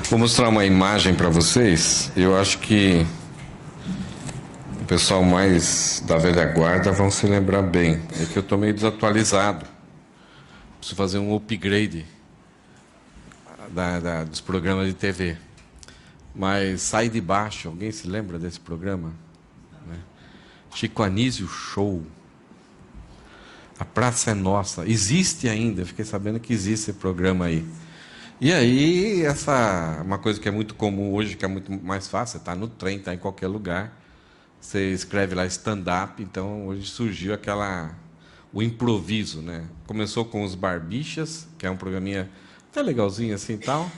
Vou mostrar uma imagem para vocês. Eu acho que o pessoal mais da velha guarda vão se lembrar bem. É que eu estou meio desatualizado. Preciso fazer um upgrade dos programas de TV. Mas Sai de Baixo, alguém se lembra desse programa? Chico Anísio Show. A Praça é Nossa. Existe ainda, eu fiquei sabendo que existe esse programa aí. E aí, uma coisa que é muito comum hoje, que é muito mais fácil, você está no trem, está em qualquer lugar, você escreve lá stand-up, então hoje surgiu o improviso, né? Começou com os Barbixas, que é um programinha até legalzinho assim e tal.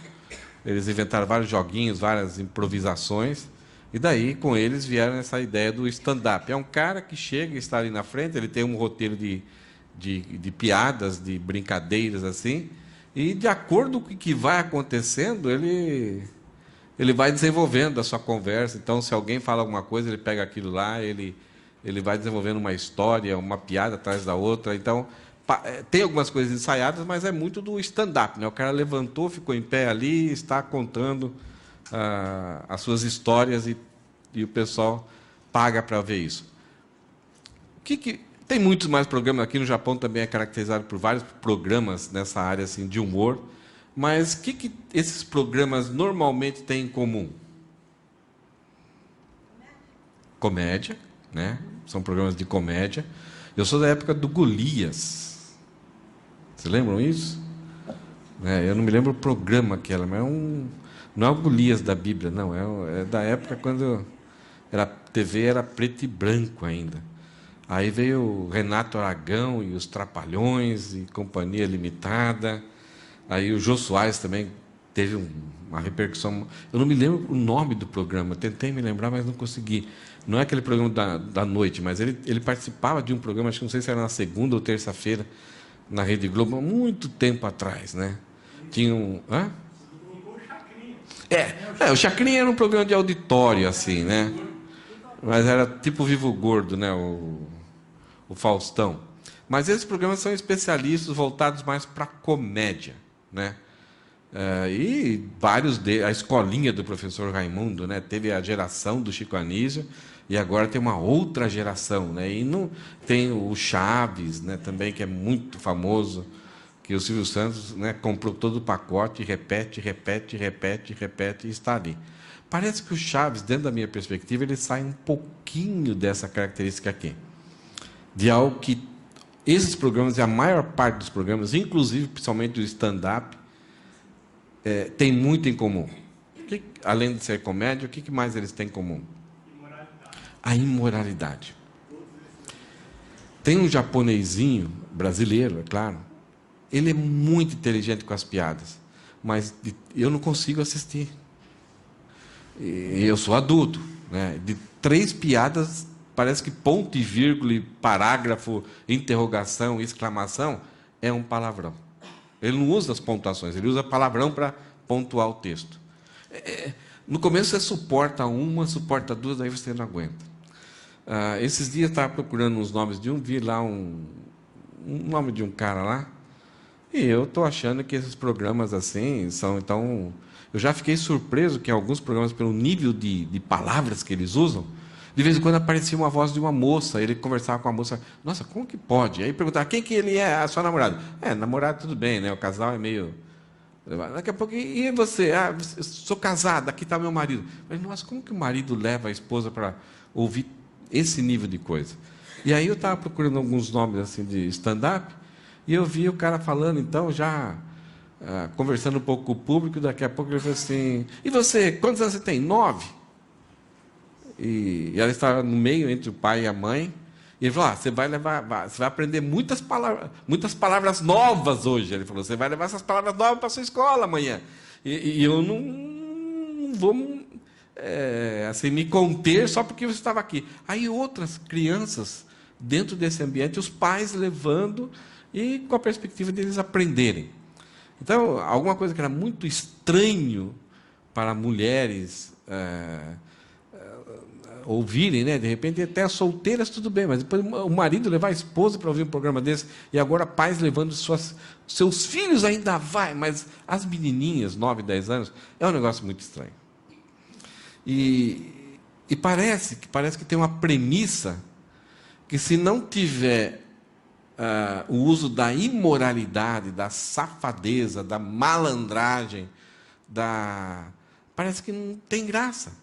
Eles inventaram vários joguinhos, várias improvisações, e daí, com eles, vieram essa ideia do stand-up. É um cara que chega e está ali na frente, ele tem um roteiro de piadas, de brincadeiras, assim, e, de acordo com o que vai acontecendo, ele vai desenvolvendo a sua conversa. Então, se alguém fala alguma coisa, ele pega aquilo lá, ele vai desenvolvendo uma história, uma piada atrás da outra. Então, tem algumas coisas ensaiadas, mas é muito do stand-up, né? O cara levantou, ficou em pé ali, está contando as suas histórias e o pessoal paga para ver isso. Tem muitos mais programas aqui no Japão, também é caracterizado por vários programas nessa área assim, de humor. Mas o que esses programas normalmente têm em comum? Comédia, né? São programas de comédia. Eu sou da época do Golias. Vocês lembram isso? Eu não me lembro o programa que era, mas não é o Golias da Bíblia, não. É da época quando a TV era preto e branco ainda. Aí veio o Renato Aragão e os Trapalhões e Companhia Limitada. Aí o Jô Soares também teve uma repercussão. Eu não me lembro o nome do programa, tentei me lembrar, mas não consegui. Não é aquele programa da noite, mas ele participava de um programa, acho que não sei se era na segunda ou terça-feira, na Rede Globo, há muito tempo atrás, né? Tinha um... Hã? O Chacrinha era um programa de auditório, assim, né? Mas era tipo Vivo Gordo, né? O Faustão. Mas esses programas são especialistas voltados mais para comédia, né? E vários deles, a escolinha do professor Raimundo, né? Teve a geração do Chico Anísio e agora tem uma outra geração, né? E não tem o Chaves, né? Também, que é muito famoso, que o Silvio Santos, né, comprou todo o pacote, repete e está ali. Parece que o Chaves, dentro da minha perspectiva, ele sai um pouquinho dessa característica aqui, de algo que esses programas, e a maior parte dos programas, inclusive, principalmente o stand-up, tem muito em comum. Além de ser comédia, o que mais eles têm em comum? A imoralidade. Tem um japonesinho, brasileiro, é claro, ele é muito inteligente com as piadas, mas eu não consigo assistir. E eu sou adulto, né? De 3 piadas, parece que ponto e vírgula, parágrafo, interrogação, exclamação, é um palavrão. Ele não usa as pontuações, ele usa palavrão para pontuar o texto. No começo você suporta uma, suporta duas, aí você não aguenta. Esses dias eu estava procurando os nomes de vi lá um nome de um cara lá, e eu estou achando que esses programas assim são, então... Eu já fiquei surpreso que em alguns programas, pelo nível de palavras que eles usam, de vez em quando aparecia uma voz de uma moça, ele conversava com a moça, nossa, como que pode? Aí perguntava, quem que ele é? A sua namorada? Namorada tudo bem, né? O casal é meio... Daqui a pouco, e você? Eu sou casada, aqui está meu marido. Mas, nossa, como que o marido leva a esposa para ouvir esse nível de coisa? E aí eu estava procurando alguns nomes assim de stand-up, e eu vi o cara falando, então, já... conversando um pouco com o público, daqui a pouco ele falou assim, e você, quantos anos você tem? 9. E ela estava no meio entre o pai e a mãe, e ele falou, você vai aprender muitas palavras novas hoje. Ele falou, você vai levar essas palavras novas para a sua escola amanhã. E eu não vou assim, me conter só porque você estava aqui. Aí outras crianças, dentro desse ambiente, os pais levando, e com a perspectiva deles aprenderem. Então, alguma coisa que era muito estranho para mulheres ouvirem, né? De repente até as solteiras tudo bem, mas depois o marido levar a esposa para ouvir um programa desse, e agora pais levando seus filhos ainda vai, mas as menininhas, 9, 10 anos, é um negócio muito estranho. E parece que tem uma premissa que, se não tiver o uso da imoralidade, da safadeza, da malandragem, parece que não tem graça.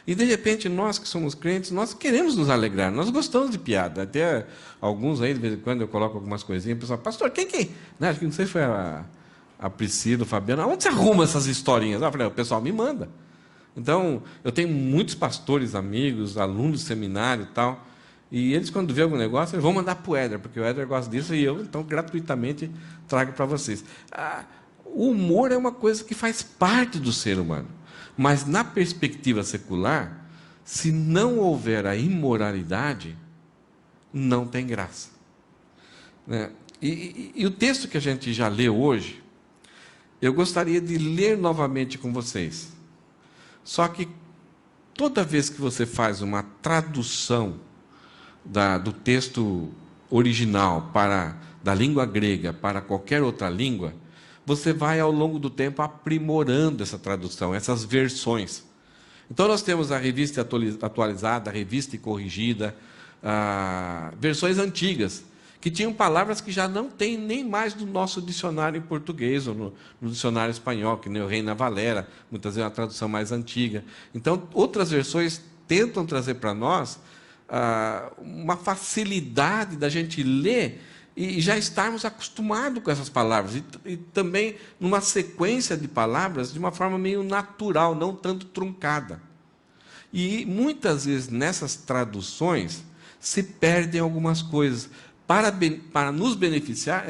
E, de repente, nós que somos crentes, nós queremos nos alegrar, nós gostamos de piada. Até alguns aí, de vez em quando, eu coloco algumas coisinhas, o pessoal, pastor, quem que... Né? Acho que não sei se foi a Priscila, o Fabiano, onde você arruma essas historinhas? Eu falei, o pessoal me manda. Então, eu tenho muitos pastores, amigos, alunos de seminário e tal, e eles, quando vê algum negócio, eles vão mandar para o Éder, porque o Éder gosta disso, e eu, então, gratuitamente, trago para vocês. O humor é uma coisa que faz parte do ser humano. Mas, na perspectiva secular, se não houver a imoralidade, não tem graça. Né? E o texto que a gente já leu hoje, eu gostaria de ler novamente com vocês. Só que, toda vez que você faz uma tradução do texto original da língua grega para qualquer outra língua, você vai, ao longo do tempo, aprimorando essa tradução, essas versões. Então, nós temos a revista atualizada, a revista corrigida, versões antigas, que tinham palavras que já não tem nem mais no nosso dicionário em português, ou no dicionário espanhol, que nem o Reina Valera, muitas vezes é uma tradução mais antiga. Então, outras versões tentam trazer para nós uma facilidade da gente ler e já estarmos acostumados com essas palavras, e também numa sequência de palavras de uma forma meio natural, não tanto truncada. E muitas vezes nessas traduções se perdem algumas coisas. Para nos beneficiar,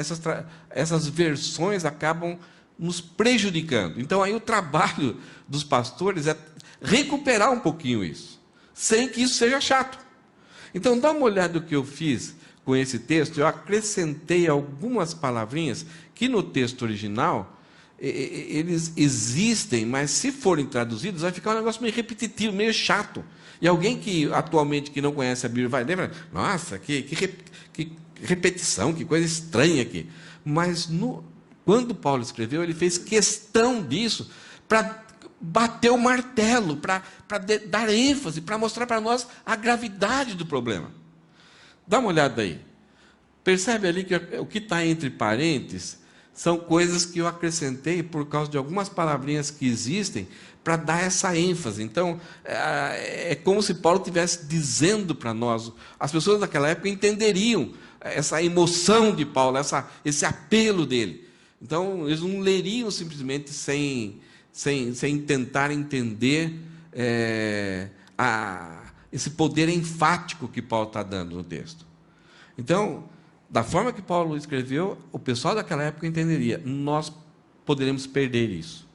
essas versões acabam nos prejudicando. Então, aí o trabalho dos pastores é recuperar um pouquinho isso, sem que isso seja chato. Então, dá uma olhada no que eu fiz com esse texto. Eu acrescentei algumas palavrinhas que no texto original eles existem, mas se forem traduzidos vai ficar um negócio meio repetitivo, meio chato. E alguém que atualmente que não conhece a Bíblia vai ler e vai, nossa, que repetição, que coisa estranha aqui. Mas quando Paulo escreveu, ele fez questão disso para bater o martelo, para dar ênfase, para mostrar para nós a gravidade do problema. Dá uma olhada aí. Percebe ali que o que está entre parênteses são coisas que eu acrescentei por causa de algumas palavrinhas que existem para dar essa ênfase. Então, é como se Paulo estivesse dizendo para nós. As pessoas daquela época entenderiam essa emoção de Paulo, esse apelo dele. Então, eles não leriam simplesmente sem tentar entender esse poder enfático que Paulo está dando no texto. Então, da forma que Paulo escreveu, o pessoal daquela época entenderia. Nós poderemos perder isso.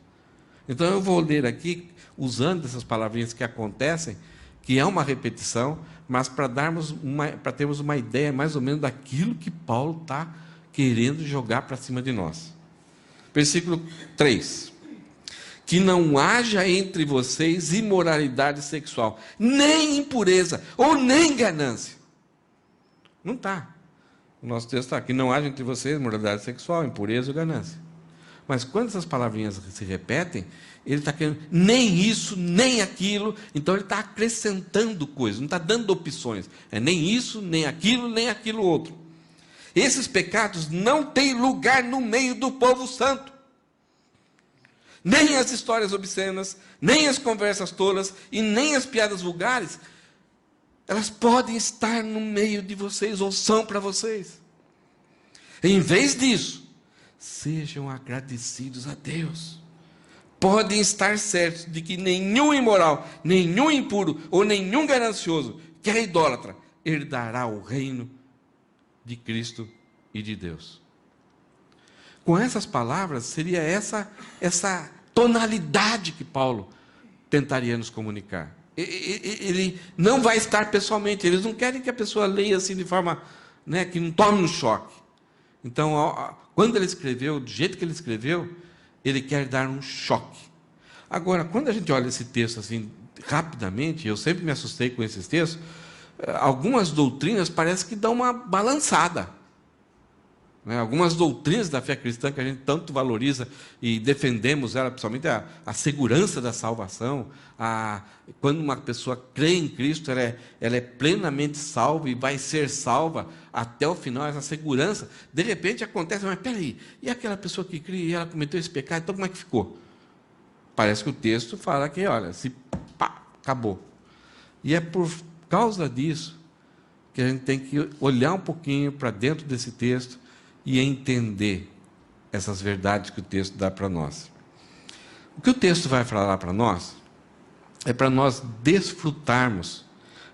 Então, eu vou ler aqui, usando essas palavrinhas que acontecem, que é uma repetição, mas para termos uma ideia mais ou menos daquilo que Paulo está querendo jogar para cima de nós. Versículo 3. Que não haja entre vocês imoralidade sexual, nem impureza, ou nem ganância. Não está. O nosso texto está, que não haja entre vocês imoralidade sexual, impureza ou ganância. Mas quando essas palavrinhas se repetem, ele está querendo nem isso, nem aquilo. Então ele está acrescentando coisas, não está dando opções. É nem isso, nem aquilo outro. Esses pecados não têm lugar no meio do povo santo. Nem as histórias obscenas, nem as conversas tolas e nem as piadas vulgares, elas podem estar no meio de vocês ou são para vocês. Em vez disso, sejam agradecidos a Deus. Podem estar certos de que nenhum imoral, nenhum impuro ou nenhum ganancioso, que é idólatra, herdará o reino de Cristo e de Deus. Com essas palavras, seria essa tonalidade que Paulo tentaria nos comunicar. Ele não vai estar pessoalmente, eles não querem que a pessoa leia assim de forma, que não tome um choque. Então, quando ele escreveu, do jeito que ele escreveu, ele quer dar um choque. Agora, quando a gente olha esse texto assim, rapidamente, eu sempre me assustei com esses textos, algumas doutrinas parece que dão uma balançada. Né? Algumas doutrinas da fé cristã que a gente tanto valoriza e defendemos ela, principalmente a segurança da salvação, quando uma pessoa crê em Cristo, ela é plenamente salva e vai ser salva até o final, essa segurança. De repente acontece, mas peraí, e aquela pessoa que crê e ela cometeu esse pecado, então como é que ficou? Parece que o texto fala que, olha, acabou. E é por causa disso que a gente tem que olhar um pouquinho para dentro desse texto e entender essas verdades que o texto dá para nós. O que o texto vai falar para nós é para nós desfrutarmos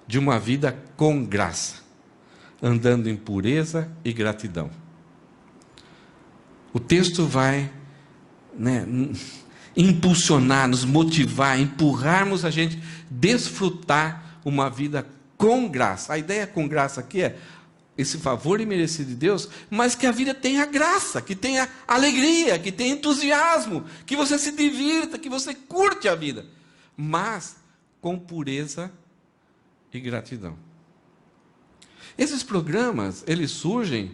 de uma vida com graça, andando em pureza e gratidão. O texto vai, impulsionar, nos motivar, empurrarmos a gente desfrutar uma vida com graça. A ideia com graça aqui é esse favor imerecido de Deus, mas que a vida tenha graça, que tenha alegria, que tenha entusiasmo, que você se divirta, que você curte a vida, mas com pureza e gratidão. Esses programas, eles surgem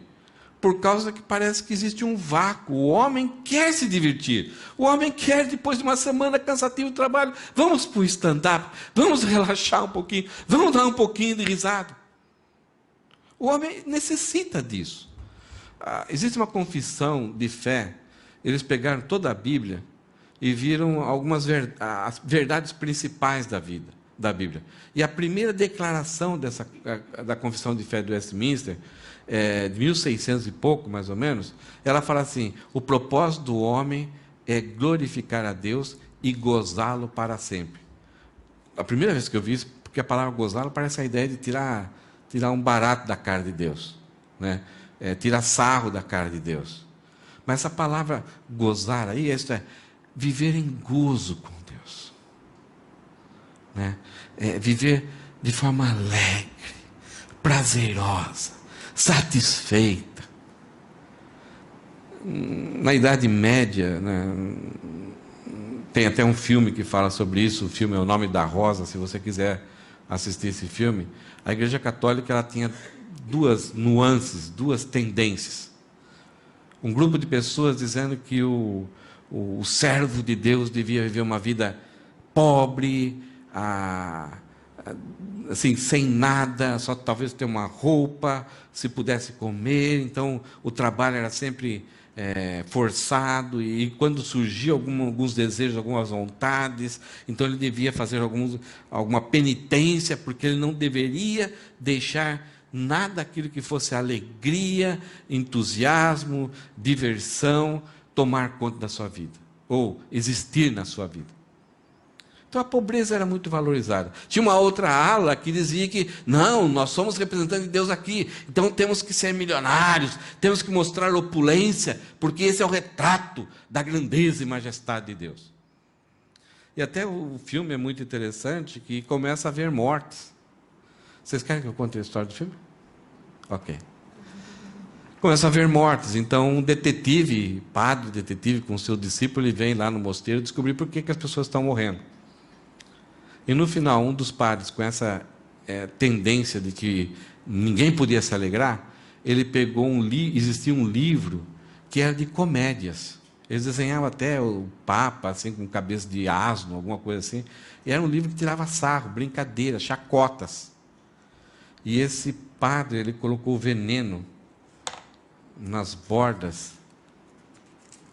por causa que parece que existe um vácuo. O homem quer se divertir, o homem quer, depois de uma semana cansativa de trabalho, vamos para o stand-up, vamos relaxar um pouquinho, vamos dar um pouquinho de risada. O homem necessita disso. Existe uma confissão de fé. Eles pegaram toda a Bíblia e viram algumas as verdades principais da Bíblia. E a primeira declaração da confissão de fé do Westminster, de 1600 e pouco, mais ou menos, ela fala assim: o propósito do homem é glorificar a Deus e gozá-lo para sempre. A primeira vez que eu vi isso, porque a palavra gozá-lo parece a ideia de tirar um barato da cara de Deus, né? Tirar sarro da cara de Deus. Mas essa palavra gozar aí, isso é viver em gozo com Deus, né? Viver de forma alegre, prazerosa, satisfeita. Na Idade Média, né, tem até um filme que fala sobre isso. O filme é O Nome da Rosa, se você quiser assistir esse filme. A Igreja Católica ela tinha duas nuances, duas tendências. Um grupo de pessoas dizendo que o servo de Deus devia viver uma vida pobre, assim, sem nada, só talvez ter uma roupa, se pudesse comer. Então o trabalho era sempre forçado, e quando surgiam alguns desejos, algumas vontades, então ele devia fazer alguma penitência, porque ele não deveria deixar nada aquilo que fosse alegria, entusiasmo, diversão, tomar conta da sua vida, ou existir na sua vida. Então a pobreza era muito valorizada. Tinha uma outra ala que dizia que não, nós somos representantes de Deus aqui, então temos que ser milionários, temos que mostrar opulência, porque esse é o retrato da grandeza e majestade de Deus. E até o filme é muito interessante, que começa a haver mortes. Vocês querem que eu conte a história do filme? Ok. Começa a haver mortes. Então um padre detetive com seu discípulo, ele vem lá no mosteiro descobrir por que as pessoas estão morrendo. E no final, um dos padres, com essa tendência de que ninguém podia se alegrar, ele pegou existia um livro que era de comédias. Eles desenhavam até o Papa, assim, com cabeça de asno, alguma coisa assim. E era um livro que tirava sarro, brincadeira, chacotas. E esse padre, ele colocou veneno nas bordas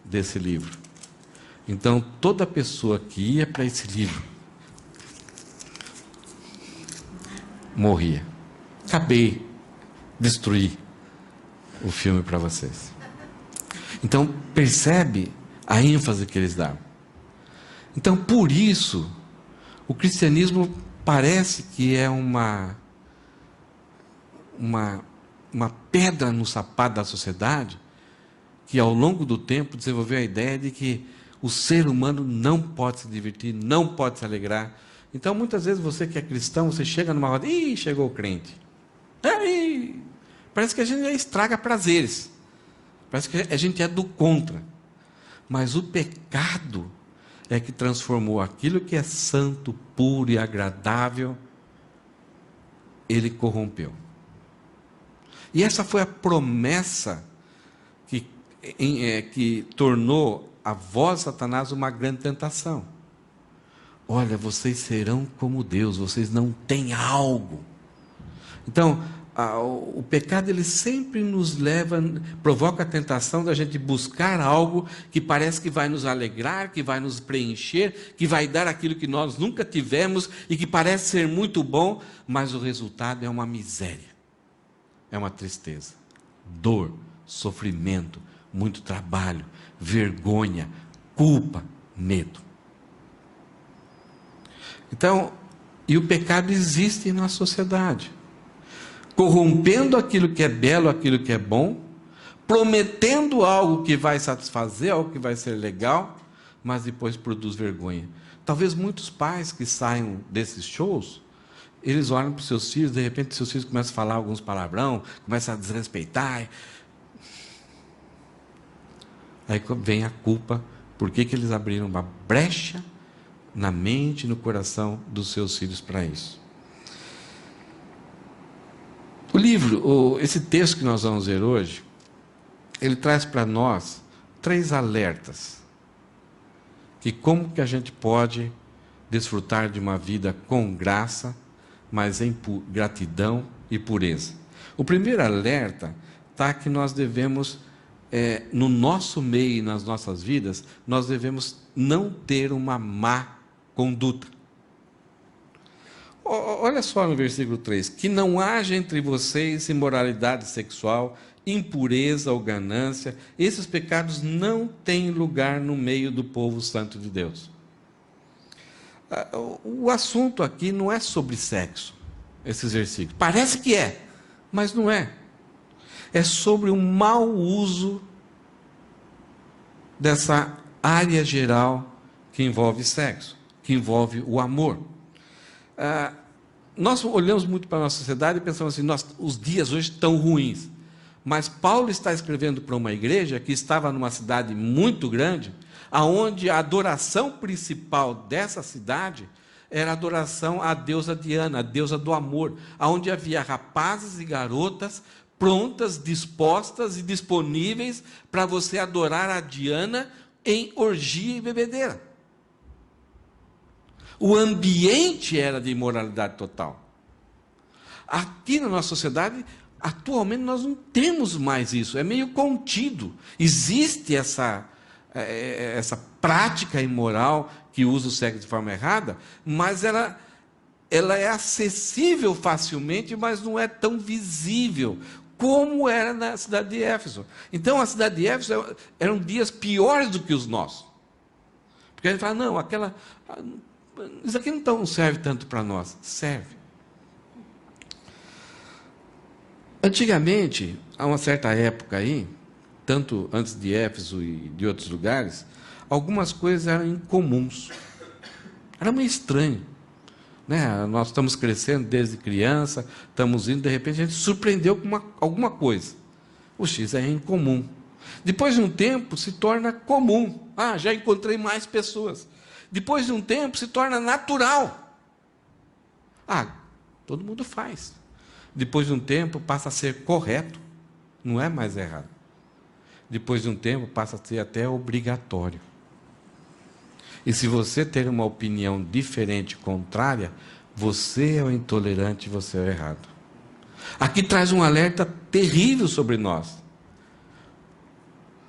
desse livro. Então, toda pessoa que ia para esse livro morria. Acabei, destruí o filme para vocês. Então, percebe a ênfase que eles davam. Então, por isso, o cristianismo parece que é uma pedra no sapato da sociedade, que ao longo do tempo desenvolveu a ideia de que o ser humano não pode se divertir, não pode se alegrar. Então, muitas vezes, você que é cristão, você chega numa roda, chegou o crente. Parece que a gente estraga prazeres. Parece que a gente é do contra. Mas o pecado é que transformou aquilo que é santo, puro e agradável, ele corrompeu. E essa foi a promessa que tornou a voz de Satanás uma grande tentação. Olha, vocês serão como Deus, vocês não têm algo. Então, o pecado ele sempre nos leva, provoca a tentação da gente buscar algo que parece que vai nos alegrar, que vai nos preencher, que vai dar aquilo que nós nunca tivemos e que parece ser muito bom, mas o resultado é uma miséria, é uma tristeza, dor, sofrimento, muito trabalho, vergonha, culpa, medo. Então, e o pecado existe na sociedade, corrompendo aquilo que é belo, aquilo que é bom, prometendo algo que vai satisfazer, algo que vai ser legal, mas depois produz vergonha. Talvez muitos pais que saiam desses shows, eles olham para os seus filhos, de repente seus filhos começam a falar alguns palavrão, começam a desrespeitar. Aí vem a culpa, por que eles abriram uma brecha na mente e no coração dos seus filhos para isso. O livro, esse texto que nós vamos ver hoje, ele traz para nós 3 alertas. Que como que a gente pode desfrutar de uma vida com graça, mas em gratidão e pureza. O primeiro alerta está que nós devemos, no nosso meio e nas nossas vidas, nós devemos não ter uma má conduta. Olha só no versículo 3, que não haja entre vocês imoralidade sexual, impureza ou ganância, esses pecados não têm lugar no meio do povo santo de Deus. O assunto aqui não é sobre sexo, esses versículos. Parece que é, mas não é. É sobre o mau uso dessa área geral que envolve sexo, que envolve o amor. Nós olhamos muito para a nossa sociedade e pensamos assim, os dias hoje estão ruins. Mas Paulo está escrevendo para uma igreja que estava numa cidade muito grande, aonde a adoração principal dessa cidade era a adoração à deusa Diana, a deusa do amor, aonde havia rapazes e garotas prontas, dispostas e disponíveis para você adorar a Diana em orgia e bebedeira. O ambiente era de imoralidade total. Aqui na nossa sociedade, atualmente nós não temos mais isso, é meio contido. Existe essa prática imoral que usa o sexo de forma errada, mas ela é acessível facilmente, mas não é tão visível como era na cidade de Éfeso. Então a cidade de Éfeso eram dias piores do que os nossos. Porque a gente fala, não, isso aqui não serve tanto para nós. Serve. Antigamente, há uma certa época aí, tanto antes de Éfeso e de outros lugares, algumas coisas eram incomuns. Era meio estranho. Né? Nós estamos crescendo desde criança, estamos indo, de repente a gente se surpreendeu com alguma coisa. O X é incomum. Depois de um tempo, se torna comum. Já encontrei mais pessoas. Depois de um tempo, se torna natural. Todo mundo faz. Depois de um tempo, passa a ser correto. Não é mais errado. Depois de um tempo, passa a ser até obrigatório. E se você ter uma opinião diferente, contrária, você é o intolerante, você é o errado. Aqui traz um alerta terrível sobre nós.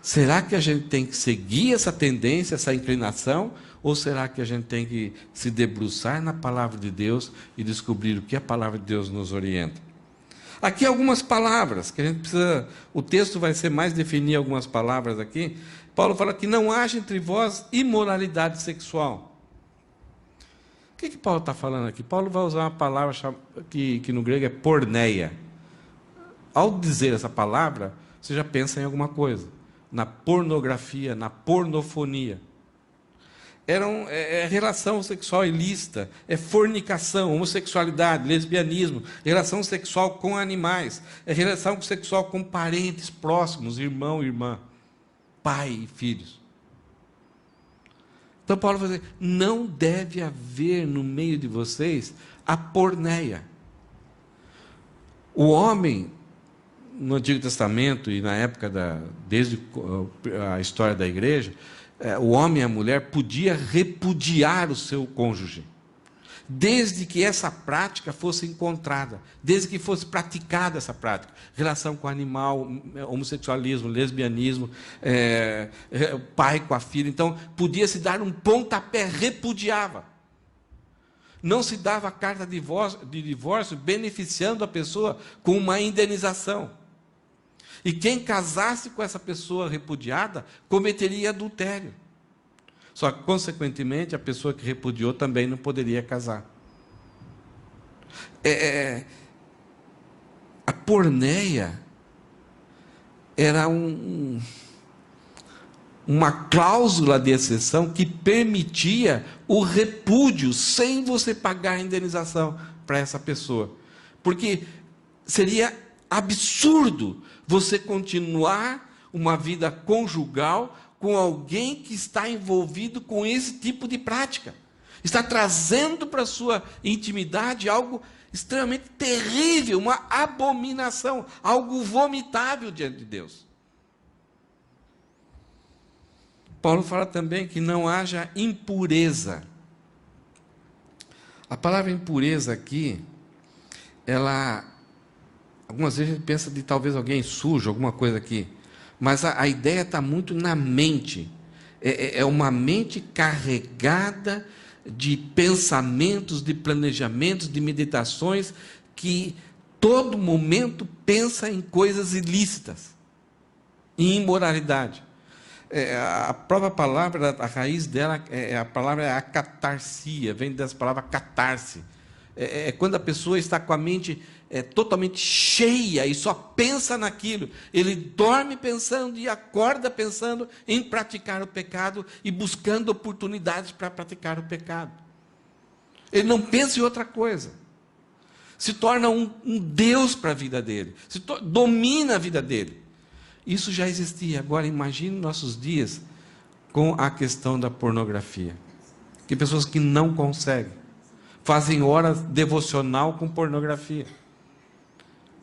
Será que a gente tem que seguir essa tendência, essa inclinação? Ou será que a gente tem que se debruçar na palavra de Deus e descobrir o que a palavra de Deus nos orienta? Aqui algumas palavras, que a gente precisa... O texto vai ser mais definir algumas palavras aqui. Paulo fala que não haja entre vós imoralidade sexual. O que Paulo está falando aqui? Paulo vai usar uma palavra que no grego é porneia. Ao dizer essa palavra, você já pensa em alguma coisa. Na pornografia, na pornofonia. É relação sexual ilícita, é fornicação, homossexualidade, lesbianismo, relação sexual com animais, é relação sexual com parentes próximos, irmão e irmã, pai e filhos. Então Paulo vai dizer, não deve haver no meio de vocês a porneia. O homem, no Antigo Testamento e na época desde a história da igreja, o homem e a mulher podia repudiar o seu cônjuge, desde que essa prática fosse encontrada, desde que fosse praticada essa prática, relação com o animal, homossexualismo, lesbianismo, pai com a filha. Então, podia-se dar um pontapé, repudiava. Não se dava carta de divórcio beneficiando a pessoa com uma indenização. E quem casasse com essa pessoa repudiada, cometeria adultério. Só que, consequentemente, a pessoa que repudiou também não poderia casar. A porneia era uma cláusula de exceção que permitia o repúdio sem você pagar a indenização para essa pessoa. Porque seria absurdo você continuar uma vida conjugal com alguém que está envolvido com esse tipo de prática. Está trazendo para a sua intimidade algo extremamente terrível, uma abominação, algo vomitável diante de Deus. Paulo fala também que não haja impureza. A palavra impureza aqui, algumas vezes a gente pensa de talvez alguém sujo, alguma coisa aqui. Mas a ideia está muito na mente. É uma mente carregada de pensamentos, de planejamentos, de meditações, que todo momento pensa em coisas ilícitas, em imoralidade. A própria palavra, a raiz dela, a palavra é a catarsia, vem dessa palavra catarse. Quando a pessoa está com a mente totalmente cheia e só pensa naquilo. Ele dorme pensando e acorda pensando em praticar o pecado e buscando oportunidades para praticar o pecado. Ele não pensa em outra coisa. Se torna um Deus para a vida dele. Domina a vida dele. Isso já existia. Agora imagine nossos dias com a questão da pornografia. Tem pessoas que não conseguem. Fazem horas devocional com pornografia.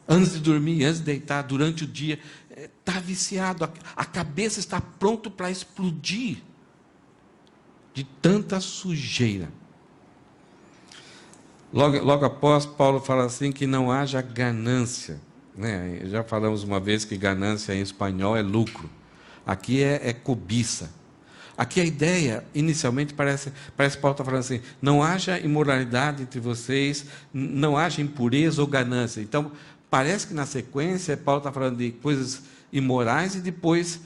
Antes de dormir, antes de deitar, durante o dia. Está viciado. A cabeça está pronta para explodir. De tanta sujeira. Logo após, Paulo fala assim que não haja ganância. Já falamos uma vez que ganância em espanhol é lucro. Aqui é cobiça. Aqui a ideia, inicialmente, parece que Paulo está falando assim, não haja imoralidade entre vocês, não haja impureza ou ganância. Então, parece que na sequência, Paulo está falando de coisas imorais e depois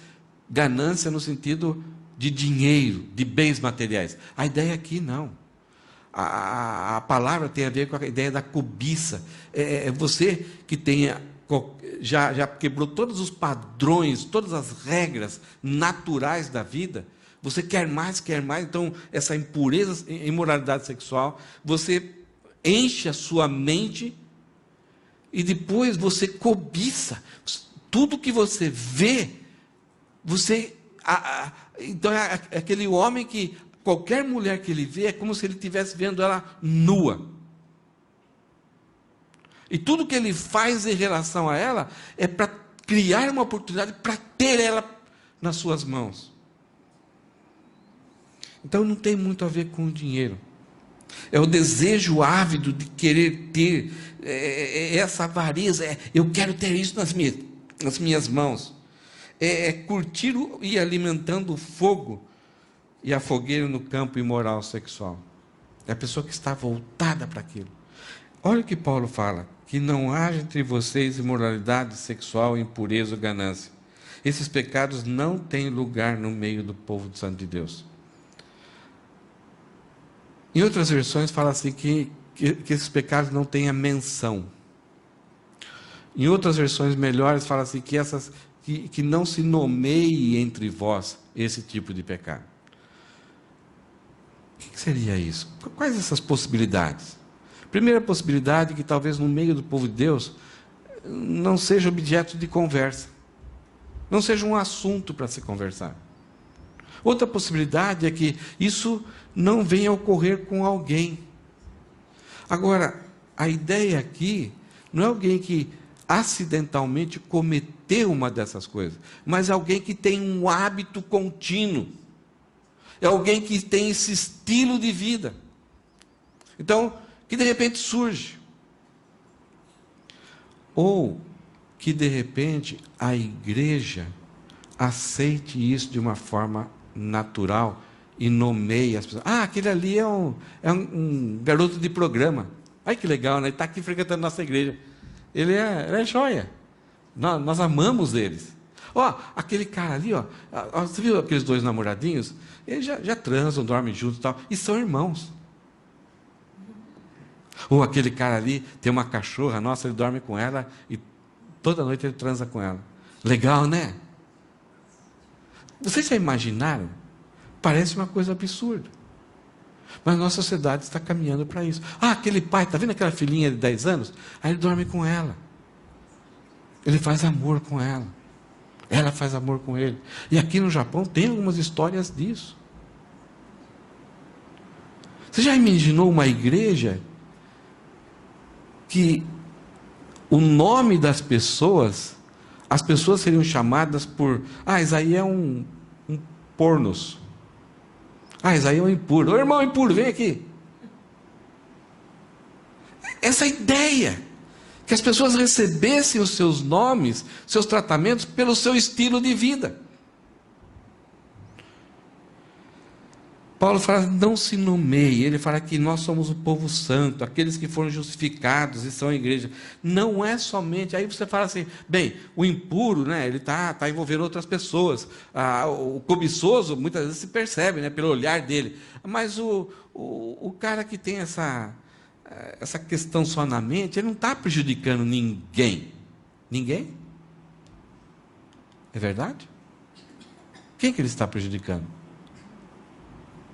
ganância no sentido de dinheiro, de bens materiais. A ideia aqui não. A palavra tem a ver com a ideia da cobiça. Você que tenha... Já quebrou todos os padrões, todas as regras naturais da vida, você quer mais, então essa impureza, imoralidade sexual, você enche a sua mente e depois você cobiça. Tudo que você vê, então é aquele homem que, qualquer mulher que ele vê, é como se ele estivesse vendo ela nua. E tudo que ele faz em relação a ela é para criar uma oportunidade para ter ela nas suas mãos. Então não tem muito a ver com o dinheiro. É o desejo ávido de querer ter essa avareza. Eu quero ter isso nas minhas mãos. Curtir e ir alimentando o fogo e a fogueira no campo imoral sexual. É a pessoa que está voltada para aquilo. Olha o que Paulo fala, que não haja entre vocês imoralidade sexual, impureza ou ganância. Esses pecados não têm lugar no meio do povo do Santo de Deus. Em outras versões fala assim que esses pecados não têm a menção. Em outras versões melhores fala assim que não se nomeie entre vós esse tipo de pecado. O que seria isso? Quais essas possibilidades? Primeira possibilidade, que talvez no meio do povo de Deus não seja objeto de conversa, não seja um assunto para se conversar. Outra possibilidade é que isso não venha a ocorrer com alguém. Agora, a ideia aqui não é alguém que acidentalmente cometeu uma dessas coisas, mas alguém que tem um hábito contínuo. É alguém que tem esse estilo de vida. Então, que de repente surge. Ou que de repente a igreja aceite isso de uma forma natural e nomeie as pessoas. Ah, aquele ali é um garoto de programa. Ai, que legal, né? Ele está aqui frequentando nossa igreja. Ele é joia. Nós amamos eles. Ó, aquele cara ali, ó, você viu aqueles dois namoradinhos? Eles já transam, dormem juntos e tal, e são irmãos. Ou aquele cara ali tem uma cachorra, nossa, ele dorme com ela e toda noite ele transa com ela. Legal, né? Vocês já imaginaram? Parece uma coisa absurda. Mas a nossa sociedade está caminhando para isso. Ah, aquele pai, está vendo aquela filhinha de 10 anos? Aí ele dorme com ela. Ele faz amor com ela. Ela faz amor com ele. E aqui no Japão tem algumas histórias disso. Você já imaginou uma igreja que o nome das pessoas, as pessoas seriam chamadas por... Ah, Isaí é um pornos. Ah, Isaí é um impuro. Ô irmão impuro, vem aqui. Essa ideia, que as pessoas recebessem os seus nomes, seus tratamentos, pelo seu estilo de vida. Paulo fala, não se nomeie. Ele fala que nós somos o povo santo, aqueles que foram justificados e são a igreja. Não é somente, aí você fala assim, bem, o impuro, né, ele está envolvendo outras pessoas. O cobiçoso, muitas vezes se percebe, né, pelo olhar dele. Mas o cara que tem essa questão só na mente, ele não está prejudicando ninguém. Ninguém? É verdade? Quem que ele está prejudicando?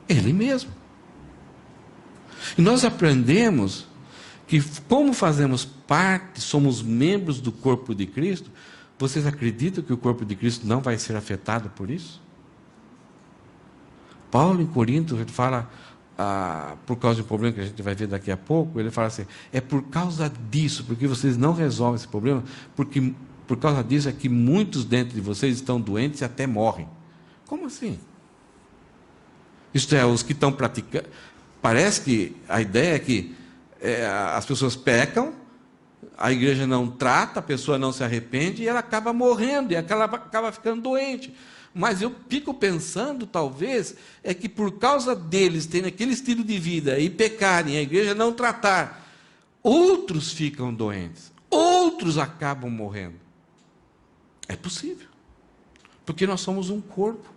Ele mesmo. E nós aprendemos que, como fazemos parte, somos membros do corpo de Cristo, vocês acreditam que o corpo de Cristo não vai ser afetado por isso? Paulo, em Corinto, ele fala, por causa de um problema que a gente vai ver daqui a pouco, ele fala assim, é por causa disso, porque vocês não resolvem esse problema, porque por causa disso é que muitos dentro de vocês estão doentes e até morrem. Como assim? Isto é, os que estão praticando... Parece que a ideia é que as pessoas pecam, a igreja não trata, a pessoa não se arrepende e ela acaba morrendo, e ela acaba ficando doente. Mas eu fico pensando, talvez, é que por causa deles terem aquele estilo de vida e pecarem, a igreja não tratar, outros ficam doentes, outros acabam morrendo. É possível, porque nós somos um corpo.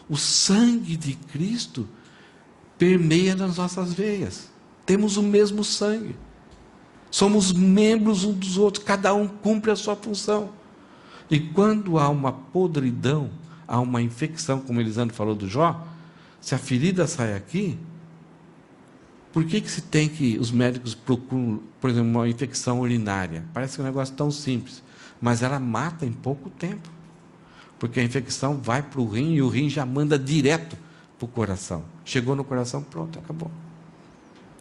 O sangue de Cristo permeia nas nossas veias. Temos o mesmo sangue. Somos membros uns dos outros. Cada um cumpre a sua função. E quando há uma podridão, há uma infecção, como Elisandro falou do Jó, se a ferida sai aqui, por que os médicos procuram, por exemplo, uma infecção urinária? Parece um negócio tão simples, mas ela mata em pouco tempo. Porque a infecção vai para o rim e o rim já manda direto para o coração. Chegou no coração, pronto, acabou.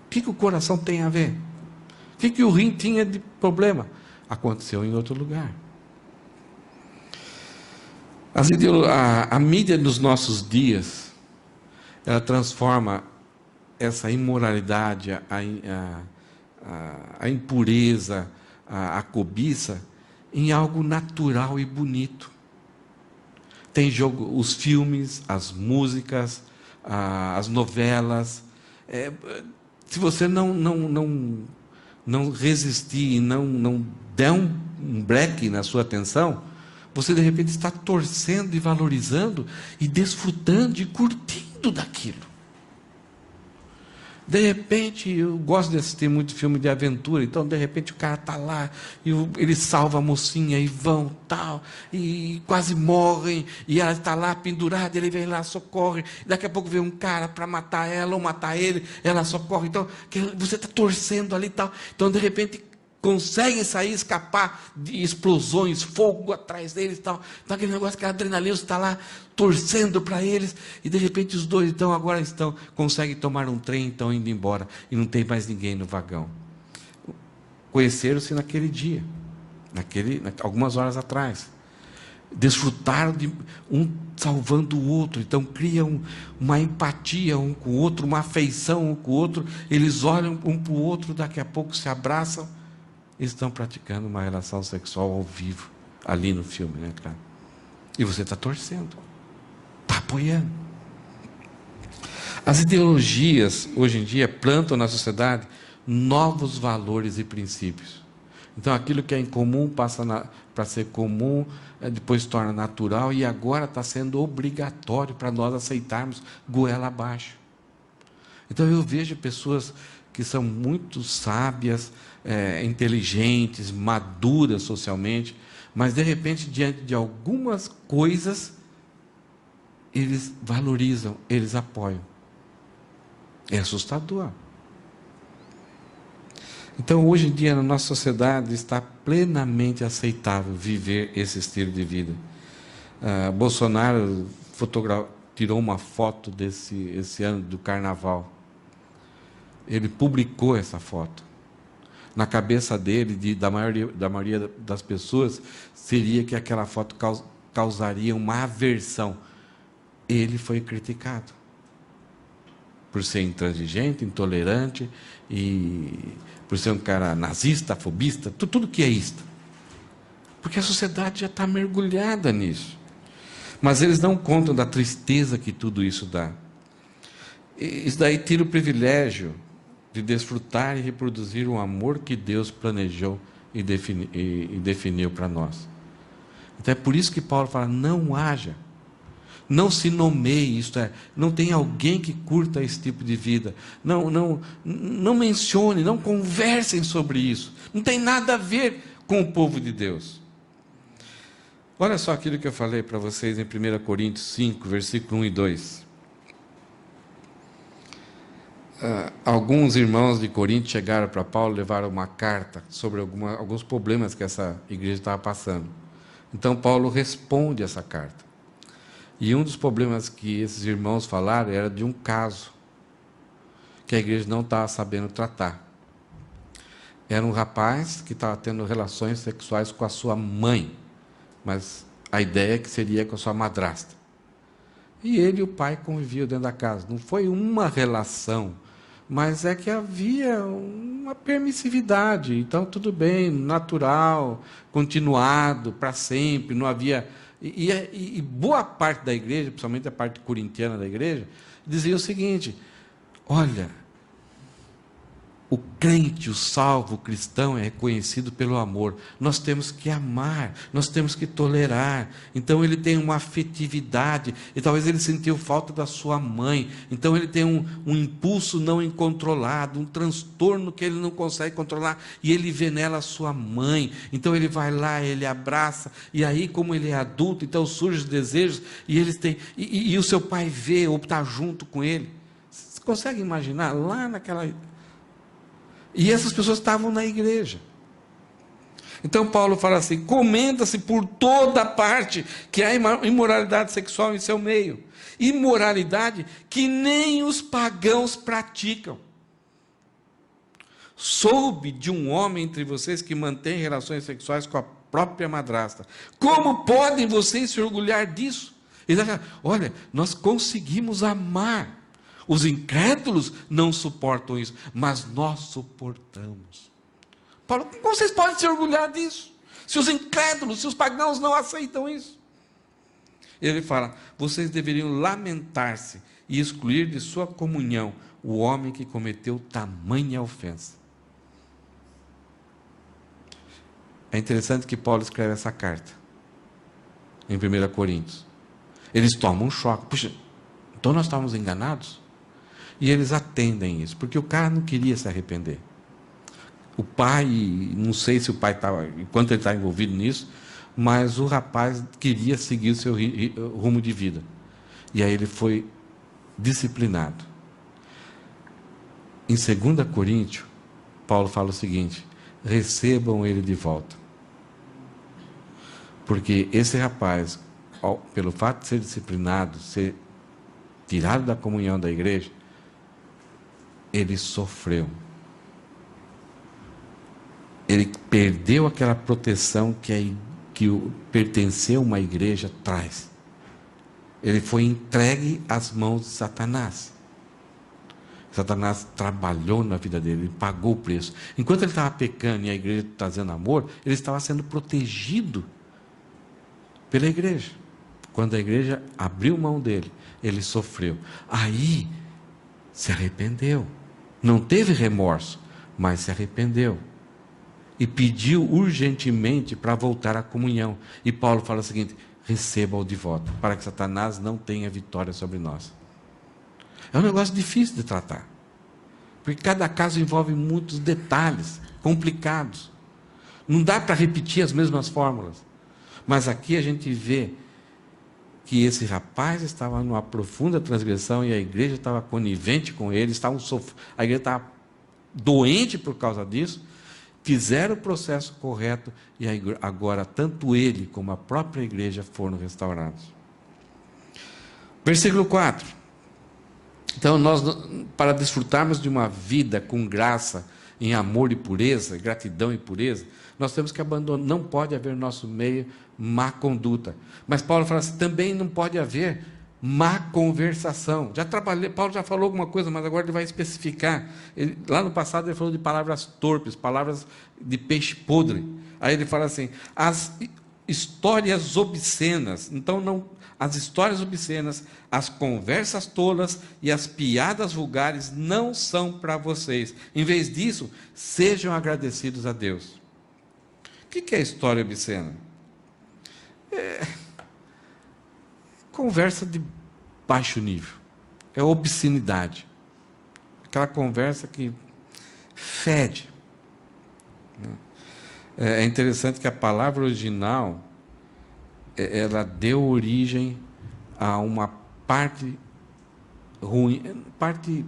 O que o coração tem a ver? O que o rim tinha de problema? Aconteceu em outro lugar. A mídia dos nossos dias, ela transforma essa imoralidade, a impureza, a cobiça, em algo natural e bonito. Tem jogo, os filmes, as músicas, as novelas. Se você não resistir e não der um break na sua atenção, você de repente está torcendo e valorizando e desfrutando e curtindo daquilo. De repente, eu gosto de assistir muito filme de aventura, então de repente o cara está lá, e ele salva a mocinha e vão, tal, e quase morrem, e ela está lá pendurada, ele vem lá, socorre, daqui a pouco vem um cara para matar ela ou matar ele, ela socorre, então você está torcendo ali e tal, então de repente conseguem sair, escapar de explosões, fogo atrás deles e tal. Então aquele negócio, aquela adrenalina, você está lá torcendo para eles, e de repente os dois conseguem tomar um trem e estão indo embora, e não tem mais ninguém no vagão. Conheceram-se naquele dia, algumas horas atrás. Desfrutaram de um salvando o outro, então criam uma empatia um com o outro, uma afeição um com o outro, eles olham um para o outro, daqui a pouco se abraçam, e estão praticando uma relação sexual ao vivo, ali no filme, né, cara? E você está torcendo, está apoiando. As ideologias, hoje em dia, plantam na sociedade novos valores e princípios. Então aquilo que é incomum passa para ser comum, depois torna natural, e agora está sendo obrigatório para nós aceitarmos goela abaixo. Então eu vejo pessoas que são muito sábias, inteligentes, maduras socialmente, mas de repente, diante de algumas coisas, eles valorizam, eles apoiam. É assustador. Então, hoje em dia, na nossa sociedade, está plenamente aceitável viver esse estilo de vida. Bolsonaro tirou uma foto esse ano do carnaval. Ele publicou essa foto. Na cabeça dele, da maioria das pessoas, seria que aquela foto causaria uma aversão. Ele foi criticado por ser intransigente, intolerante, e por ser um cara nazista, fobista, tudo que é isto. Porque a sociedade já está mergulhada nisso. Mas eles não contam da tristeza que tudo isso dá. Isso daí tira o privilégio de desfrutar e reproduzir o amor que Deus planejou e definiu para nós. Então é por isso que Paulo fala, não haja. Não se nomeie, isto é, não tem alguém que curta esse tipo de vida. Não mencione, não conversem sobre isso. Não tem nada a ver com o povo de Deus. Olha só aquilo que eu falei para vocês em 1 Coríntios 5, versículo 1 e 2. Alguns irmãos de Corinto chegaram para Paulo, levaram uma carta sobre alguns problemas que essa igreja estava passando. Então Paulo responde essa carta. E um dos problemas que esses irmãos falaram era de um caso que a igreja não estava sabendo tratar. Era um rapaz que estava tendo relações sexuais com a sua mãe, mas a ideia é que seria com a sua madrasta. E ele e o pai conviviam dentro da casa. Não foi uma relação, mas é que havia uma permissividade. Então, tudo bem, natural, continuado, para sempre, não havia... E boa parte da igreja, principalmente a parte corintiana da igreja, dizia o seguinte, olha, o crente, o salvo, o cristão é reconhecido pelo amor. Nós temos que amar, nós temos que tolerar. Então ele tem uma afetividade, e talvez ele sentiu falta da sua mãe. Então ele tem um impulso não incontrolado, um transtorno que ele não consegue controlar, e ele vê nela a sua mãe. Então ele vai lá, ele abraça, e aí como ele é adulto, então surgem os desejos, e eles têm, e o seu pai vê, ou está junto com ele. Você consegue imaginar? Lá naquela... E essas pessoas estavam na igreja. Então Paulo fala assim, comenta-se por toda parte que há imoralidade sexual em seu meio. Imoralidade que nem os pagãos praticam. Soube de um homem entre vocês que mantém relações sexuais com a própria madrasta. Como podem vocês se orgulhar disso? Eles acham, olha, nós conseguimos amar. Os incrédulos não suportam isso, mas nós suportamos. Paulo, como vocês podem se orgulhar disso? Se os incrédulos, se os pagãos não aceitam isso. Ele fala, vocês deveriam lamentar-se e excluir de sua comunhão o homem que cometeu tamanha ofensa. É interessante que Paulo escreve essa carta, em 1 Coríntios. Eles tomam um choque. Puxa, então nós estávamos enganados? E eles atendem isso, porque o cara não queria se arrepender. O pai, não sei se o pai estava, enquanto ele está envolvido nisso, mas o rapaz queria seguir o seu rumo de vida. E aí ele foi disciplinado. Em 2 Coríntios, Paulo fala o seguinte, recebam ele de volta. Porque esse rapaz, pelo fato de ser disciplinado, ser tirado da comunhão da igreja, ele sofreu. Ele perdeu aquela proteção que o pertencer a uma igreja traz. Ele foi entregue às mãos de Satanás. Satanás trabalhou na vida dele, ele pagou o preço. Enquanto ele estava pecando e a igreja trazendo amor, ele estava sendo protegido pela igreja. Quando a igreja abriu mão dele, ele sofreu. Aí, se arrependeu. Não teve remorso, mas se arrependeu. E pediu urgentemente para voltar à comunhão. E Paulo fala o seguinte: receba-o de volta, para que Satanás não tenha vitória sobre nós. É um negócio difícil de tratar, porque cada caso envolve muitos detalhes complicados. Não dá para repetir as mesmas fórmulas. Mas aqui a gente vê que esse rapaz estava numa profunda transgressão e a igreja estava conivente com ele, a igreja estava doente por causa disso, fizeram o processo correto e agora tanto ele como a própria igreja foram restaurados. Versículo 4. Então, nós, para desfrutarmos de uma vida com graça, em amor e pureza, gratidão e pureza, nós temos que abandonar, não pode haver no nosso meio má conduta. Mas Paulo fala assim, também não pode haver má conversação. Paulo já falou alguma coisa, mas agora ele vai especificar. Lá no passado ele falou de palavras torpes, palavras de peixe podre. Aí ele fala assim, as histórias obscenas. Então, não, as histórias obscenas, as conversas tolas e as piadas vulgares não são para vocês. Em vez disso, sejam agradecidos a Deus. O que é história obscena? Conversa de baixo nível. É obscenidade. Aquela conversa que fede. É interessante que a palavra original, ela deu origem a uma parte ruim, parte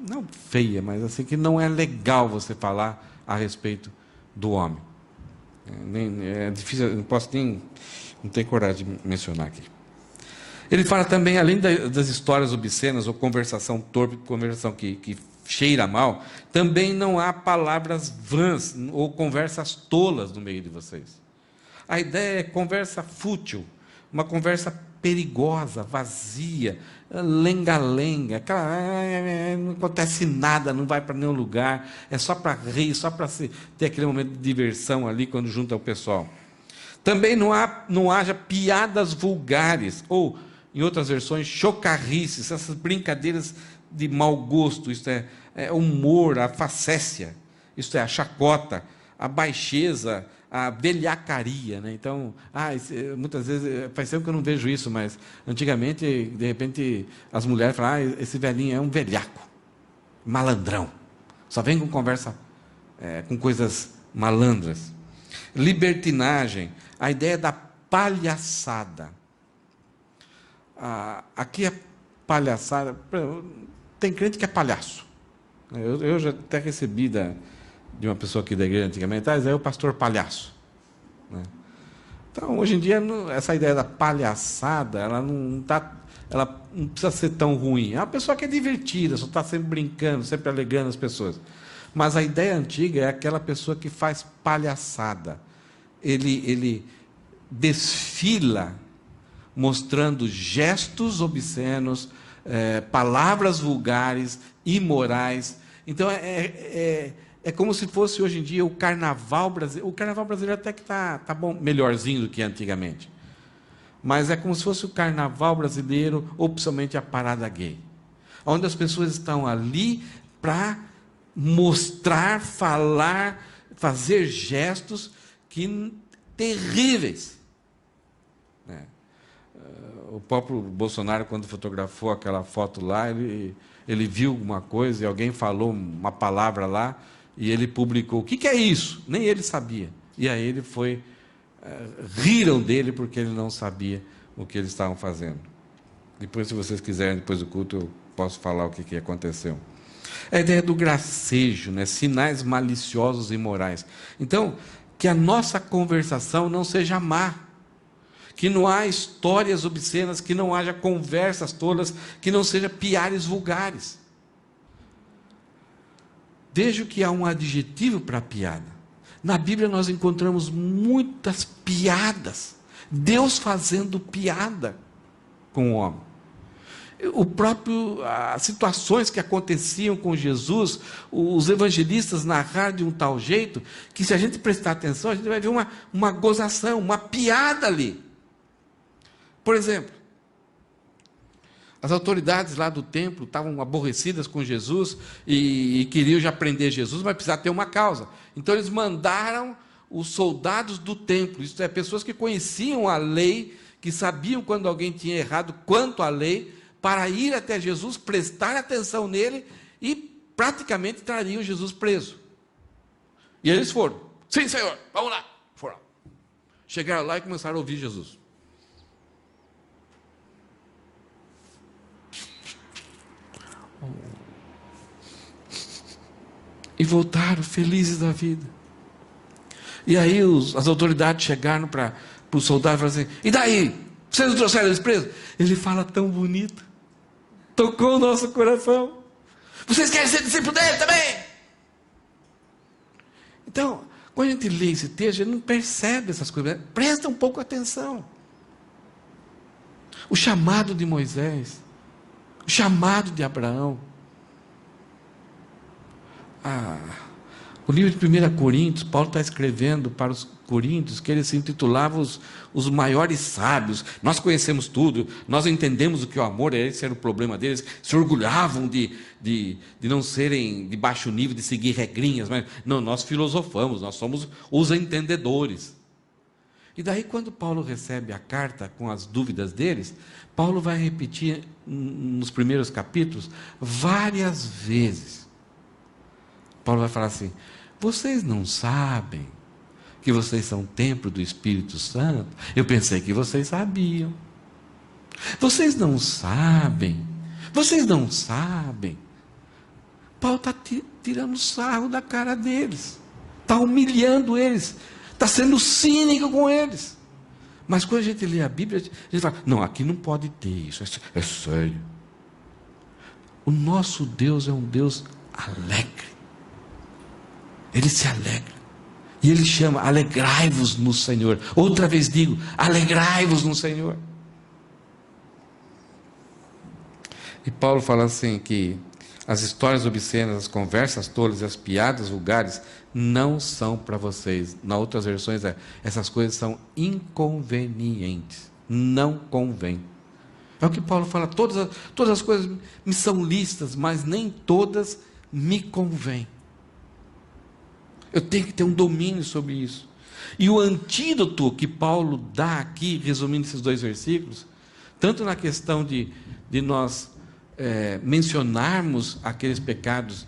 não feia, mas assim que não é legal você falar a respeito do homem. É difícil, não tenho coragem de mencionar aqui. Ele fala também, além das histórias obscenas ou conversação torpe, conversação que cheira mal, também não há palavras vãs ou conversas tolas no meio de vocês. A ideia é conversa fútil, uma conversa perigosa, vazia, lenga-lenga, não acontece nada, não vai para nenhum lugar, é só para rir, só para ter aquele momento de diversão ali quando junta o pessoal. Também não haja piadas vulgares, ou, em outras versões, chocarrices, essas brincadeiras de mau gosto, isto é humor, a facécia, isto é a chacota, a baixeza, a velhacaria, né? Então, muitas vezes, faz tempo que eu não vejo isso, mas antigamente, de repente, as mulheres falam, esse velhinho é um velhaco, malandrão, só vem com conversa, com coisas malandras. Libertinagem, a ideia da palhaçada. Aqui é palhaçada, tem crente que é palhaço. Eu já até recebi de uma pessoa aqui da igreja antigamente, é o pastor palhaço. Né? Então, hoje em dia, essa ideia da palhaçada, ela não precisa ser tão ruim. É uma pessoa que é divertida, só está sempre brincando, sempre alegrando as pessoas. Mas a ideia antiga é aquela pessoa que faz palhaçada. Ele desfila mostrando gestos obscenos, palavras vulgares, imorais. Então, é como se fosse hoje em dia o carnaval brasileiro. O carnaval brasileiro até que está bom, melhorzinho do que antigamente. Mas é como se fosse o carnaval brasileiro, ou principalmente a parada gay. Onde as pessoas estão ali para mostrar, falar, fazer gestos terríveis. O próprio Bolsonaro, quando fotografou aquela foto lá, ele viu alguma coisa e alguém falou uma palavra lá e ele publicou. O que é isso? Nem ele sabia. E aí ele foi... riram dele porque ele não sabia o que eles estavam fazendo. Depois, se vocês quiserem, depois do culto, eu posso falar o que aconteceu. A ideia do gracejo, né? Sinais maliciosos e imorais. Então, que a nossa conversação não seja má, que não há histórias obscenas, que não haja conversas tolas, que não seja piares vulgares. Veja que há um adjetivo para a piada. Na Bíblia nós encontramos muitas piadas, Deus fazendo piada com o homem. As situações que aconteciam com Jesus, os evangelistas narraram de um tal jeito, que se a gente prestar atenção, a gente vai ver uma gozação, uma piada ali. Por exemplo, as autoridades lá do templo estavam aborrecidas com Jesus e queriam já prender Jesus, mas precisava ter uma causa. Então eles mandaram os soldados do templo, isto é, pessoas que conheciam a lei, que sabiam quando alguém tinha errado quanto à lei, para ir até Jesus, prestar atenção nele e praticamente trariam Jesus preso. E eles foram. Sim, Senhor, vamos lá. Foram. Chegaram lá e começaram a ouvir Jesus. E voltaram felizes da vida. E aí as autoridades chegaram para o soldado e falaram assim: e daí? Vocês não trouxeram eles presos? Ele fala tão bonito. Tocou o nosso coração. Vocês querem ser discípulo dele também? Então, quando a gente lê esse texto, a gente não percebe essas coisas. Presta um pouco atenção. O chamado de Moisés, o chamado de Abraão. O livro de 1 Coríntios, Paulo está escrevendo para os coríntios que eles se intitulavam os maiores sábios. Nós conhecemos tudo, nós entendemos o que é o amor, esse era o problema deles. Se orgulhavam de não serem de baixo nível, de seguir regrinhas, mas não, nós filosofamos, nós somos os entendedores. E daí, quando Paulo recebe a carta com as dúvidas deles, Paulo vai repetir nos primeiros capítulos várias vezes. Paulo vai falar assim: vocês não sabem que vocês são templo do Espírito Santo? Eu pensei que vocês sabiam. Vocês não sabem. Paulo está tirando sarro da cara deles. Está humilhando eles. Está sendo cínico com eles. Mas quando a gente lê a Bíblia, a gente fala: não, aqui não pode ter isso. É sério. O nosso Deus é um Deus alegre. Ele se alegra. E ele chama: alegrai-vos no Senhor. Outra vez digo: alegrai-vos no Senhor. E Paulo fala assim que as histórias obscenas, as conversas tolas e as piadas vulgares não são para vocês. Nas outras versões essas coisas são inconvenientes. Não convém. É o que Paulo fala: todas as coisas me são lícitas, mas nem todas me convêm. Eu tenho que ter um domínio sobre isso. E o antídoto que Paulo dá aqui, resumindo esses 2 versículos, tanto na questão de nós mencionarmos aqueles pecados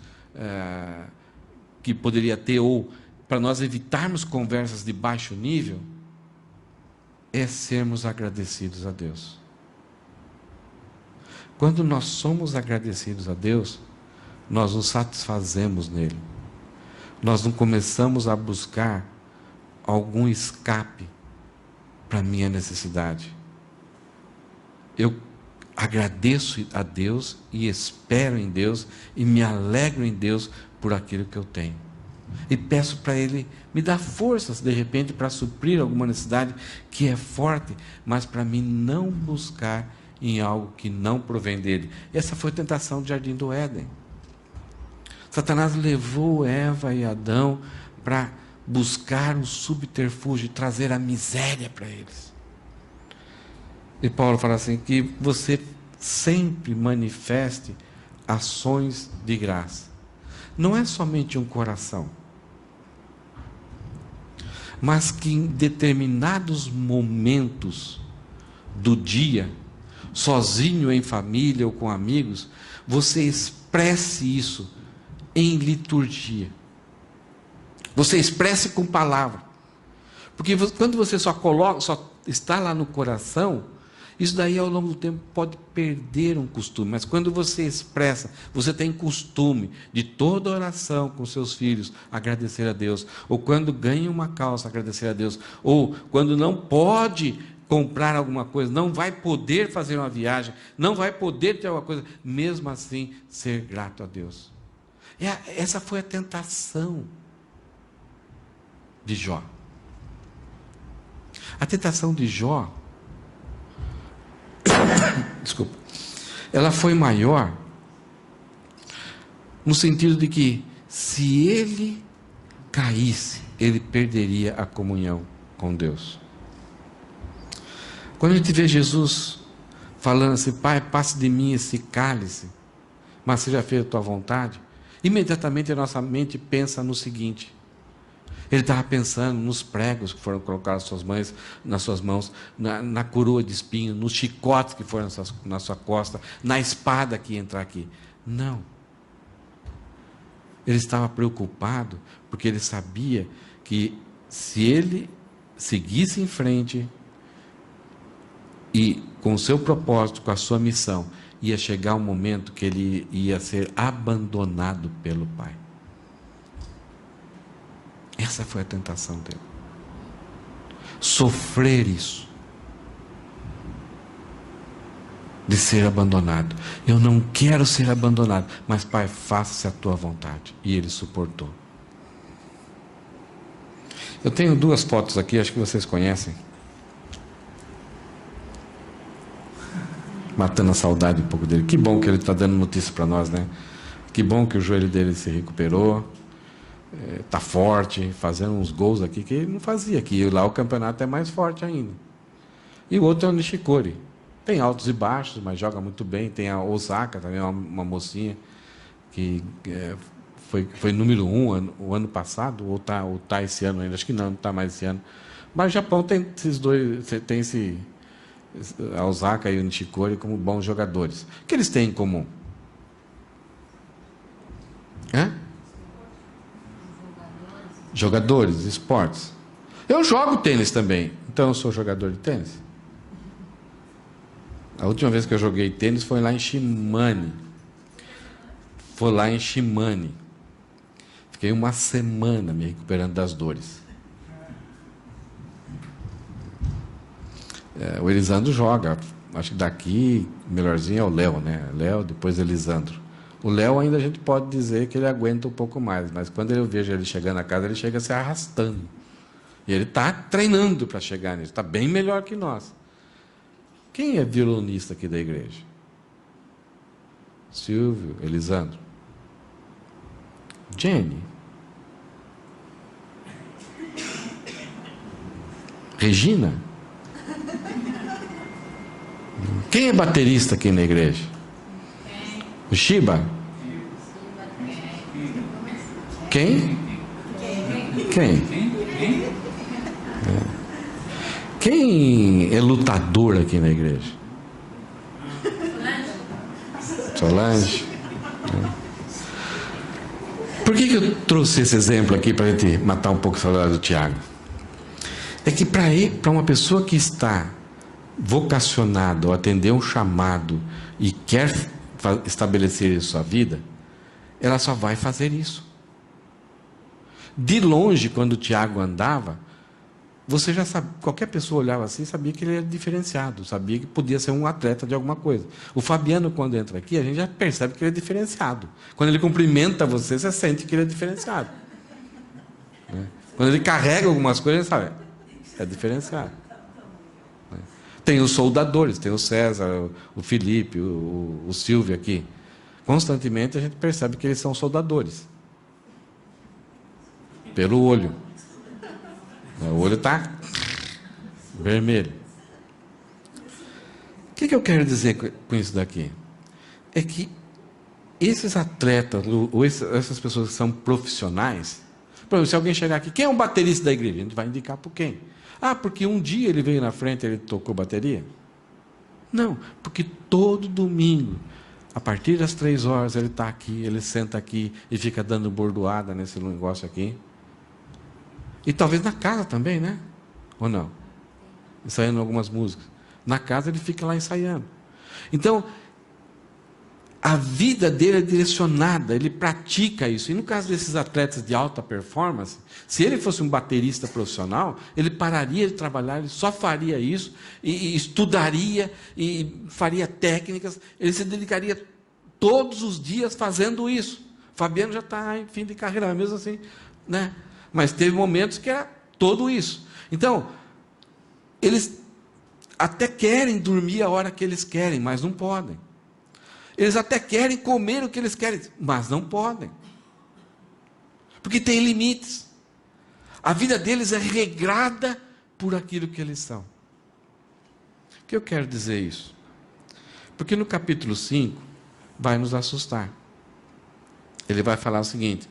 que poderia ter, ou para nós evitarmos conversas de baixo nível, é sermos agradecidos a Deus. Quando nós somos agradecidos a Deus, nós nos satisfazemos nele. Nós não começamos a buscar algum escape para a minha necessidade. Eu agradeço a Deus e espero em Deus e me alegro em Deus por aquilo que eu tenho. E peço para Ele me dar forças, de repente, para suprir alguma necessidade que é forte, mas para mim não buscar em algo que não provém dEle. Essa foi a tentação do Jardim do Éden. Satanás levou Eva e Adão para buscar um subterfúgio, trazer a miséria para eles. E Paulo fala assim: que você sempre manifeste ações de graça. Não é somente um coração, mas que em determinados momentos do dia, sozinho, em família ou com amigos, você expresse isso em liturgia. Você expresse com palavra. Porque quando você só está lá no coração, Isso daí, ao longo do tempo, pode perder um costume. Mas quando você expressa, você tem costume de toda oração com seus filhos agradecer a Deus. Ou quando ganha uma causa, agradecer a Deus. Ou quando não pode comprar alguma coisa, não vai poder fazer uma viagem, não vai poder ter alguma coisa, mesmo assim, ser grato a Deus. Essa foi a tentação de Jó. A tentação de Jó, desculpa, ela foi maior no sentido de que se ele caísse, ele perderia a comunhão com Deus. Quando a gente vê Jesus falando assim, Pai, passe de mim esse cálice, mas seja feita a tua vontade, imediatamente a nossa mente pensa no seguinte: ele estava pensando nos pregos que foram colocados nas suas mãos, na coroa de espinho, nos chicotes que foram na sua costa, na espada que ia entrar aqui. Não. Ele estava preocupado porque ele sabia que se ele seguisse em frente e com o seu propósito, com a sua missão, ia chegar um momento que ele ia ser abandonado pelo Pai. Essa foi a tentação dele. Sofrer isso. De ser abandonado. Eu não quero ser abandonado, mas Pai, faça-se a tua vontade. E ele suportou. Eu tenho duas fotos aqui, acho que vocês conhecem. Matando a saudade um pouco dele. Que bom que ele está dando notícia para nós, né? Que bom que o joelho dele se recuperou. Está forte, fazendo uns gols aqui que ele não fazia aqui. E lá o campeonato é mais forte ainda. E o outro é o Nishikori. Tem altos e baixos, mas joga muito bem. Tem a Osaka, também uma mocinha que foi número 1 o ano passado, ou tá esse ano ainda. Acho que não está mais esse ano. Mas o Japão tem esses dois, tem a Osaka e o Nishikori como bons jogadores. O que eles têm em comum? Jogadores, esportes. Eu jogo tênis também, então eu sou jogador de tênis. A última vez que eu joguei tênis foi lá em Shimane. Fiquei uma semana me recuperando das dores. O Elisandro joga. Acho que daqui, o melhorzinho é o Léo, né? Léo, depois Elisandro. O Léo ainda a gente pode dizer que ele aguenta um pouco mais, mas quando eu vejo ele chegando a casa, ele chega se arrastando. E ele está treinando para chegar nisso. Está bem melhor que nós. Quem é violonista aqui da igreja? Silvio, Elisandro. Jenny. Regina. Quem é baterista aqui na igreja? O Shiba? Quem? Quem é lutador aqui na igreja? Solange. Por que eu trouxe esse exemplo aqui para a gente matar um pouco a saudade do Tiago? É que para uma pessoa que está vocacionada ou atender um chamado e quer estabelecer isso na sua vida, ela só vai fazer isso. De longe, quando o Tiago andava, você já sabe, qualquer pessoa olhava assim e sabia que ele era diferenciado, sabia que podia ser um atleta de alguma coisa. O Fabiano, quando entra aqui, a gente já percebe que ele é diferenciado. Quando ele cumprimenta você, você sente que ele é diferenciado. Quando ele carrega algumas coisas, sabe, é diferenciado. Tem os soldadores, tem o César, o Felipe, o Silvio aqui. Constantemente a gente percebe que eles são soldadores. Pelo olho. O olho está vermelho. O que eu quero dizer com isso daqui? É que esses atletas, ou essas pessoas que são profissionais, por exemplo, se alguém chegar aqui, quem é um baterista da igreja? A gente vai indicar por quem? Porque um dia ele veio na frente e ele tocou bateria? Não, porque todo domingo, a partir das 3 horas, ele está aqui, ele senta aqui e fica dando bordoada nesse negócio aqui. E talvez na casa também, né? Ou não? Ensaiando algumas músicas. Na casa ele fica lá ensaiando. Então, a vida dele é direcionada, ele pratica isso. E no caso desses atletas de alta performance, se ele fosse um baterista profissional, ele pararia de trabalhar, ele só faria isso, e estudaria, e faria técnicas, ele se dedicaria todos os dias fazendo isso. Fabiano já está em fim de carreira, mesmo assim, né? Mas teve momentos que era todo isso. Então, eles até querem dormir a hora que eles querem, mas não podem. Eles até querem comer o que eles querem, mas não podem. Porque tem limites. A vida deles é regrada por aquilo que eles são. O que eu quero dizer isso? Porque no capítulo 5 vai nos assustar. Ele vai falar o seguinte: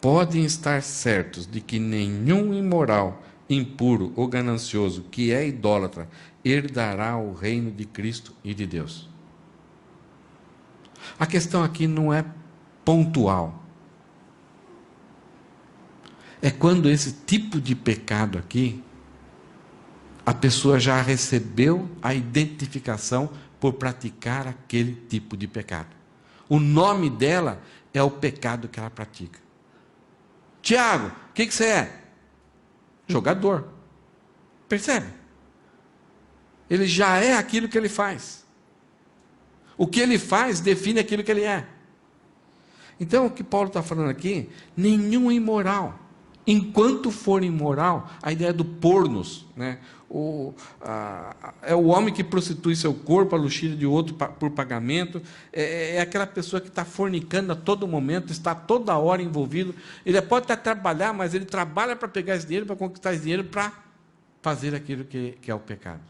podem estar certos de que nenhum imoral, impuro ou ganancioso que é idólatra herdará o reino de Cristo e de Deus. A questão aqui não é pontual. É quando esse tipo de pecado aqui, a pessoa já recebeu a identificação por praticar aquele tipo de pecado. O nome dela é o pecado que ela pratica. Tiago, o que você é? Jogador. Percebe? Ele já é aquilo que ele faz. O que ele faz define aquilo que ele é. Então, o que Paulo está falando aqui, nenhum imoral. Enquanto for imoral, a ideia do pornos, né? É o homem que prostitui seu corpo à luxúria de outro por pagamento, é aquela pessoa que está fornicando a todo momento, está toda hora envolvido. Ele pode até trabalhar, mas ele trabalha para pegar esse dinheiro, para conquistar esse dinheiro, para fazer aquilo que é o pecado.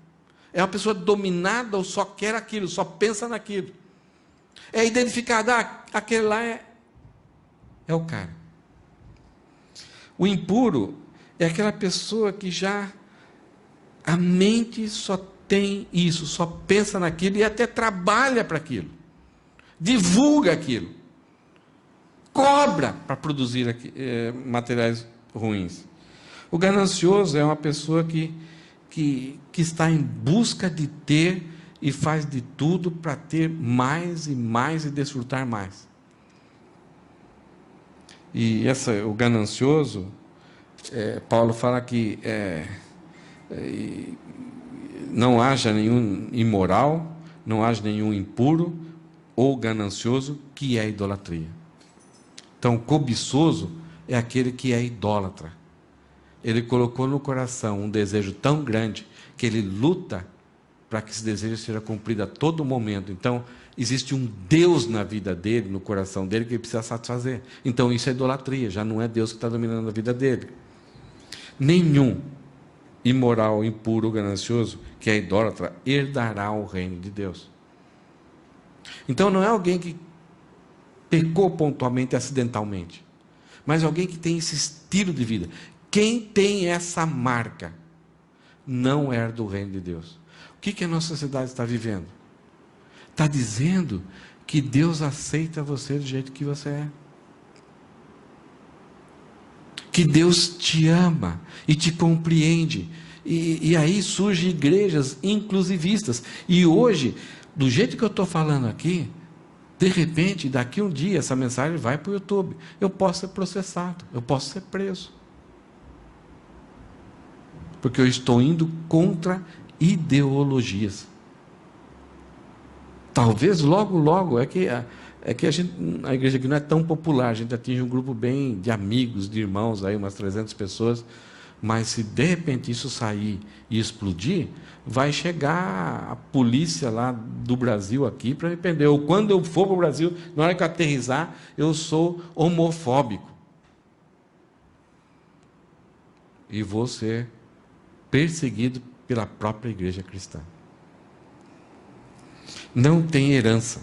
É uma pessoa dominada ou só quer aquilo, só pensa naquilo. É identificada, aquele lá é o cara. O impuro é aquela pessoa que já a mente só tem isso, só pensa naquilo e até trabalha para aquilo. Divulga aquilo. Cobra para produzir materiais ruins. O ganancioso é uma pessoa que está em busca de ter e faz de tudo para ter mais e mais e desfrutar mais. E o ganancioso, Paulo fala que não haja nenhum imoral, não haja nenhum impuro ou ganancioso, que é idolatria. Então, cobiçoso é aquele que é idólatra. Ele colocou no coração um desejo tão grande que ele luta para que esse desejo seja cumprido a todo momento. Então, existe um Deus na vida dele, no coração dele, que ele precisa satisfazer. Então, isso é idolatria, já não é Deus que está dominando a vida dele. Nenhum imoral, impuro, ganancioso, que é idólatra, herdará o reino de Deus. Então, não é alguém que pecou pontualmente, acidentalmente, mas alguém que tem esse estilo de vida. Quem tem essa marca não herda o reino de Deus. O que a nossa sociedade está vivendo? Está dizendo que Deus aceita você do jeito que você é. Que Deus te ama e te compreende. E aí surgem igrejas inclusivistas. E hoje, do jeito que eu estou falando aqui, de repente, daqui um dia, essa mensagem vai para o YouTube. Eu posso ser processado, eu posso ser preso. Porque eu estou indo contra ideologias. Talvez logo, é que a igreja aqui não é tão popular, a gente atinge um grupo bem de amigos, de irmãos, aí, umas 300 pessoas, mas se de repente isso sair e explodir, vai chegar a polícia lá do Brasil aqui para me prender. Ou quando eu for para o Brasil, na hora que eu aterrissar, eu sou homofóbico. E vou ser perseguido pela própria igreja cristã. Não tem herança.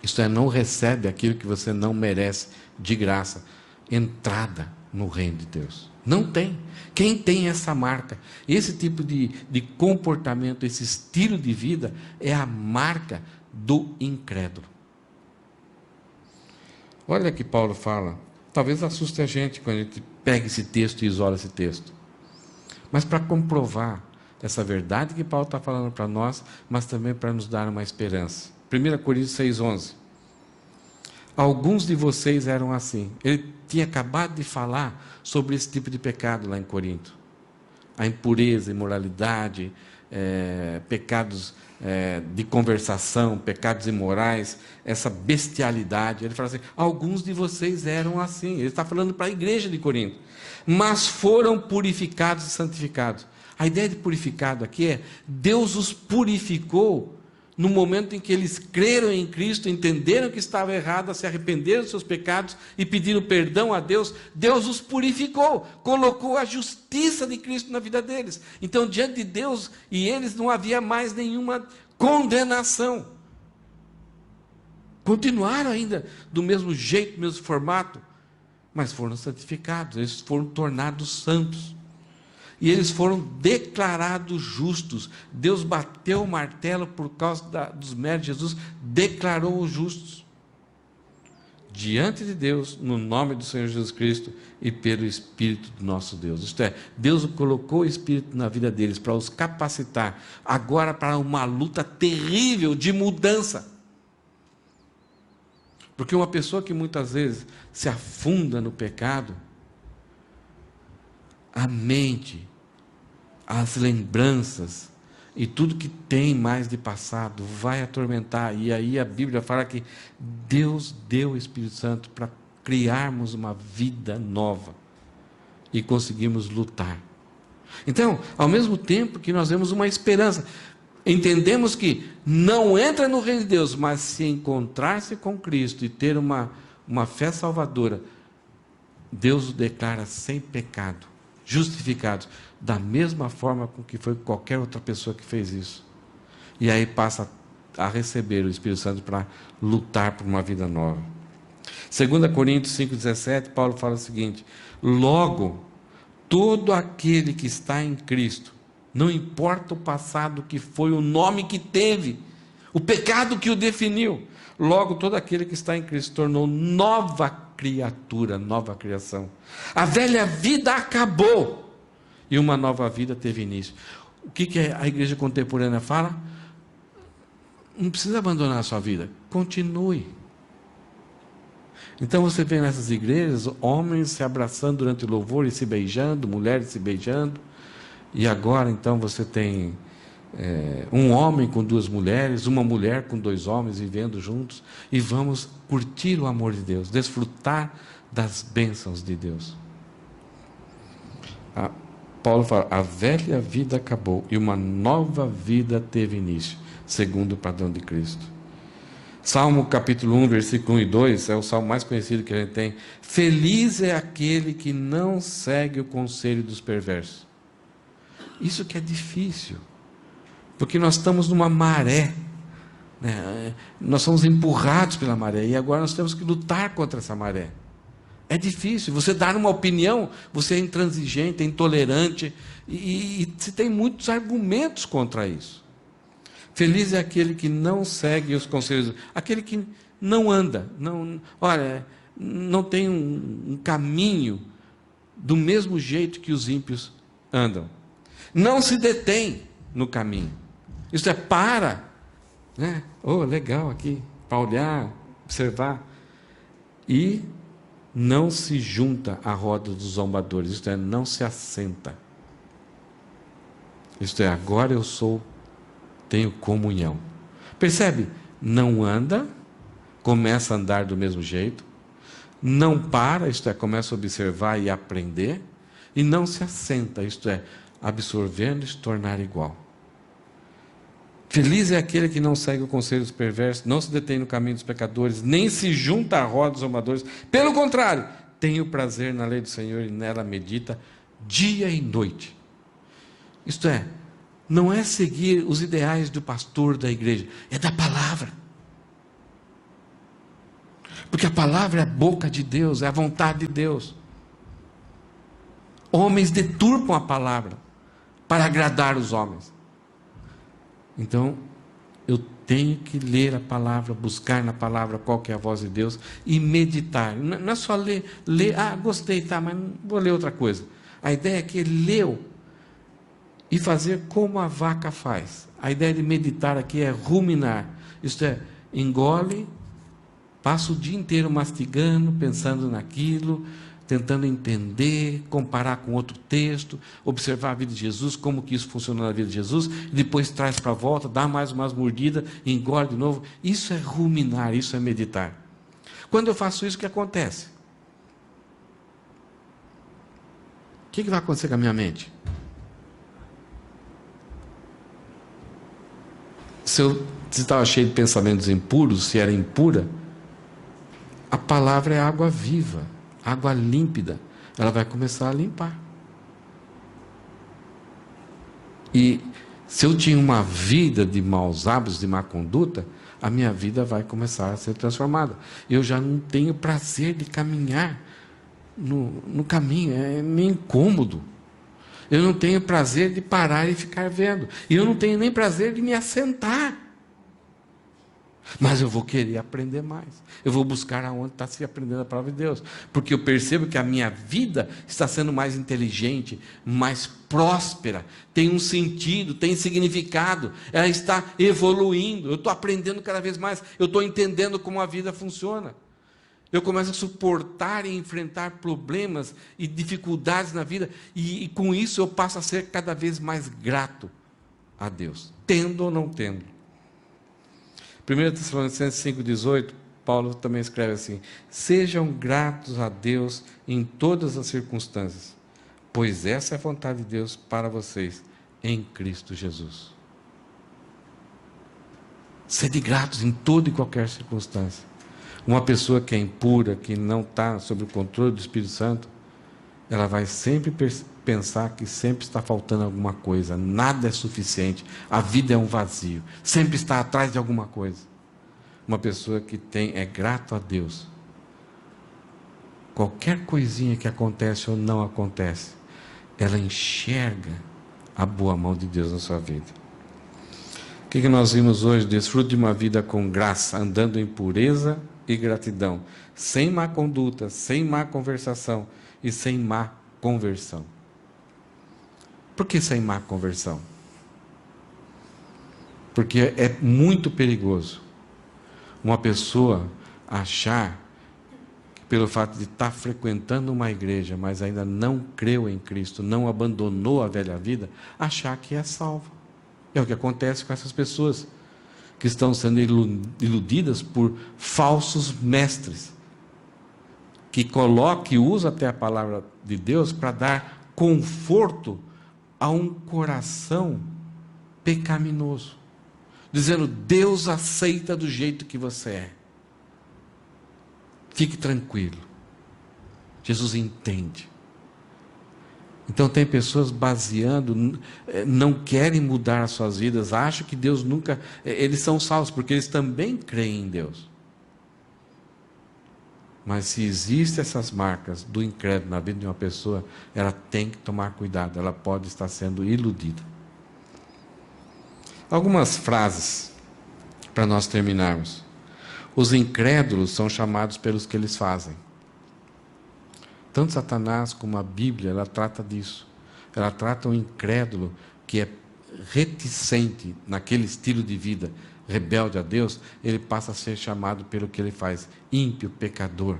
Isto é, não recebe aquilo que você não merece de graça. Entrada no reino de Deus. Não tem. Quem tem essa marca, esse tipo de comportamento, esse estilo de vida, é a marca do incrédulo. Olha que Paulo fala. Talvez assuste a gente quando a gente pega esse texto e isola esse texto. Mas para comprovar essa verdade que Paulo está falando para nós, mas também para nos dar uma esperança. 1 Coríntios 6,11. Alguns de vocês eram assim. Ele tinha acabado de falar sobre esse tipo de pecado lá em Corinto. A impureza, imoralidade, pecados de conversação, pecados imorais, essa bestialidade. Ele fala assim, alguns de vocês eram assim. Ele está falando para a igreja de Corinto. Mas foram purificados e santificados. A ideia de purificado aqui é, Deus os purificou no momento em que eles creram em Cristo, entenderam que estava errado, se arrependeram dos seus pecados e pediram perdão a Deus. Deus os purificou, colocou a justiça de Cristo na vida deles. Então, diante de Deus e eles, não havia mais nenhuma condenação. Continuaram ainda do mesmo jeito, do mesmo formato, mas foram santificados, eles foram tornados santos. E eles foram declarados justos. Deus bateu o martelo por causa dos méritos de Jesus, declarou-os justos. Diante de Deus, no nome do Senhor Jesus Cristo e pelo Espírito do nosso Deus. Isto é, Deus colocou o Espírito na vida deles para os capacitar, agora para uma luta terrível de mudança. Porque uma pessoa que muitas vezes se afunda no pecado, a mente, as lembranças e tudo que tem mais de passado vai atormentar. E aí a Bíblia fala que Deus deu o Espírito Santo para criarmos uma vida nova e conseguirmos lutar. Então, ao mesmo tempo que nós vemos uma esperança, entendemos que não entra no reino de Deus, mas se encontrar-se com Cristo e ter uma fé salvadora, Deus o declara sem pecado, justificados, da mesma forma com que foi qualquer outra pessoa que fez isso. E aí passa a receber o Espírito Santo para lutar por uma vida nova. 2 Coríntios 5,17, Paulo fala o seguinte: logo, todo aquele que está em Cristo, não importa o passado que foi, o nome que teve, o pecado que o definiu, logo todo aquele que está em Cristo se tornou nova criatura, nova criação. A velha vida acabou e uma nova vida teve início. O que a igreja contemporânea fala? Não precisa abandonar a sua vida, continue. Então você vê nessas igrejas homens se abraçando durante o louvor e se beijando, mulheres se beijando, e agora então você tem um homem com duas mulheres, uma mulher com dois homens vivendo juntos, e vamos curtir o amor de Deus, desfrutar das bênçãos de Deus. Paulo fala, a velha vida acabou e uma nova vida teve início, segundo o padrão de Cristo. Salmo capítulo 1, versículo 1 e 2, é o salmo mais conhecido que a gente tem. Feliz é aquele que não segue o conselho dos perversos. Isso que é difícil, porque nós estamos numa maré, né? Nós somos empurrados pela maré, e agora nós temos que lutar contra essa maré. É difícil, você dar uma opinião, você é intransigente, é intolerante, e se tem muitos argumentos contra isso. Feliz é aquele que não segue os conselhos, aquele que não anda, não tem um caminho do mesmo jeito que os ímpios andam. Não se detém no caminho. Isso é para, né? Oh, legal aqui, para olhar, observar. E não se junta à roda dos zombadores, isto é, não se assenta. Isto é, agora eu tenho comunhão. Percebe? Não anda, começa a andar do mesmo jeito, não para, isto é, começa a observar e aprender, e não se assenta, isto é, absorvendo e se tornar igual. Feliz é aquele que não segue o conselho dos perversos, não se detém no caminho dos pecadores, nem se junta à roda dos amadores. Pelo contrário, tem o prazer na lei do Senhor e nela medita dia e noite. Isto é, não é seguir os ideais do pastor da igreja, é da palavra. Porque a palavra é a boca de Deus, é a vontade de Deus. Homens deturpam a palavra para agradar os homens. Então, eu tenho que ler a palavra, buscar na palavra qual que é a voz de Deus e meditar. Não é só ler, gostei, tá, mas não vou ler outra coisa. A ideia é que ele leu e fazer como a vaca faz. A ideia de meditar aqui é ruminar, isto é, engole, passa o dia inteiro mastigando, pensando naquilo, tentando entender, comparar com outro texto, observar a vida de Jesus, como que isso funcionou na vida de Jesus, e depois traz para a volta, dá mais umas mordidas, engole de novo. Isso é ruminar, isso é meditar. Quando eu faço isso, o que acontece? O que vai acontecer com a minha mente? Se estava cheio de pensamentos impuros, se era impura, a palavra é água viva, água límpida. Ela vai começar a limpar. E se eu tinha uma vida de maus hábitos, de má conduta, a minha vida vai começar a ser transformada. Eu já não tenho prazer de caminhar no caminho, é meio incômodo. Eu não tenho prazer de parar e ficar vendo. E eu não tenho nem prazer de me assentar. Mas eu vou querer aprender mais. Eu vou buscar aonde está se aprendendo a palavra de Deus. Porque eu percebo que a minha vida está sendo mais inteligente, mais próspera, tem um sentido, tem significado. Ela está evoluindo. Eu estou aprendendo cada vez mais. Eu estou entendendo como a vida funciona. Eu começo a suportar e enfrentar problemas e dificuldades na vida. E com isso eu passo a ser cada vez mais grato a Deus. Tendo ou não tendo. 1 Tessalonicenses 5,18, Paulo também escreve assim: sejam gratos a Deus em todas as circunstâncias, pois essa é a vontade de Deus para vocês em Cristo Jesus. Sede gratos em toda e qualquer circunstância. Uma pessoa que é impura, que não está sob o controle do Espírito Santo, ela vai sempre pensar que sempre está faltando alguma coisa, nada é suficiente, a vida é um vazio, sempre está atrás de alguma coisa. Uma pessoa que é grato a Deus, qualquer coisinha que acontece ou não acontece, ela enxerga a boa mão de Deus na sua vida. O que nós vimos hoje? Desfrute de uma vida com graça, andando em pureza e gratidão, sem má conduta, sem má conversação e sem má conversão. Por que sem má conversão? Porque é muito perigoso uma pessoa achar que pelo fato de estar frequentando uma igreja, mas ainda não creu em Cristo, não abandonou a velha vida, achar que é salvo. É o que acontece com essas pessoas que estão sendo iludidas por falsos mestres, que colocam e usam até a palavra de Deus para dar conforto a um coração pecaminoso, dizendo: Deus aceita do jeito que você é, fique tranquilo, Jesus entende. Então tem pessoas baseando, não querem mudar as suas vidas, acham que Deus nunca, eles são salvos, porque eles também creem em Deus. Mas se existem essas marcas do incrédulo na vida de uma pessoa, ela tem que tomar cuidado, ela pode estar sendo iludida. Algumas frases para nós terminarmos. Os incrédulos são chamados pelos que eles fazem. Tanto Satanás como a Bíblia, ela trata disso. Ela trata o incrédulo que é reticente naquele estilo de vida, rebelde a Deus, ele passa a ser chamado pelo que ele faz: ímpio, pecador,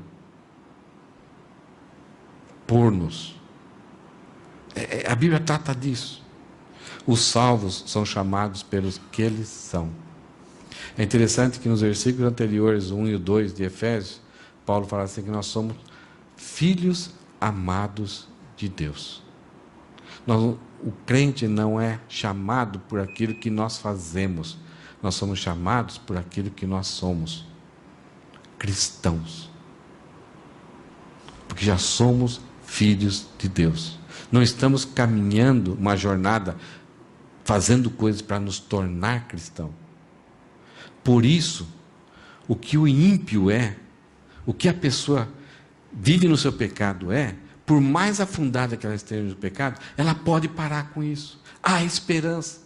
pornos. A Bíblia trata disso. Os salvos são chamados pelos que eles são. É interessante que nos versículos anteriores, 1 e 2 de Efésios, Paulo fala assim que nós somos filhos amados de Deus. O crente não é chamado por aquilo que nós fazemos, nós somos chamados por aquilo que nós somos, cristãos, porque já somos filhos de Deus. Não estamos caminhando uma jornada fazendo coisas para nos tornar cristão. Por isso, o que o ímpio é, o que a pessoa vive no seu pecado por mais afundada que ela esteja no pecado, ela pode parar com isso. Há esperança,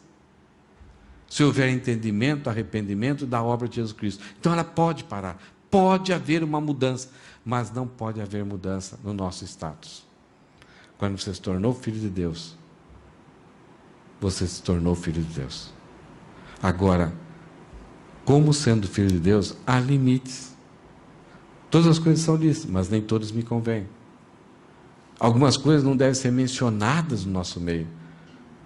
se houver entendimento, arrependimento da obra de Jesus Cristo. Então ela pode parar, pode haver uma mudança, mas não pode haver mudança no nosso status. Quando você se tornou filho de Deus, você se tornou filho de Deus. Agora, como sendo filho de Deus, há limites. Todas as coisas são lícitas, mas nem todas me convêm. Algumas coisas não devem ser mencionadas no nosso meio.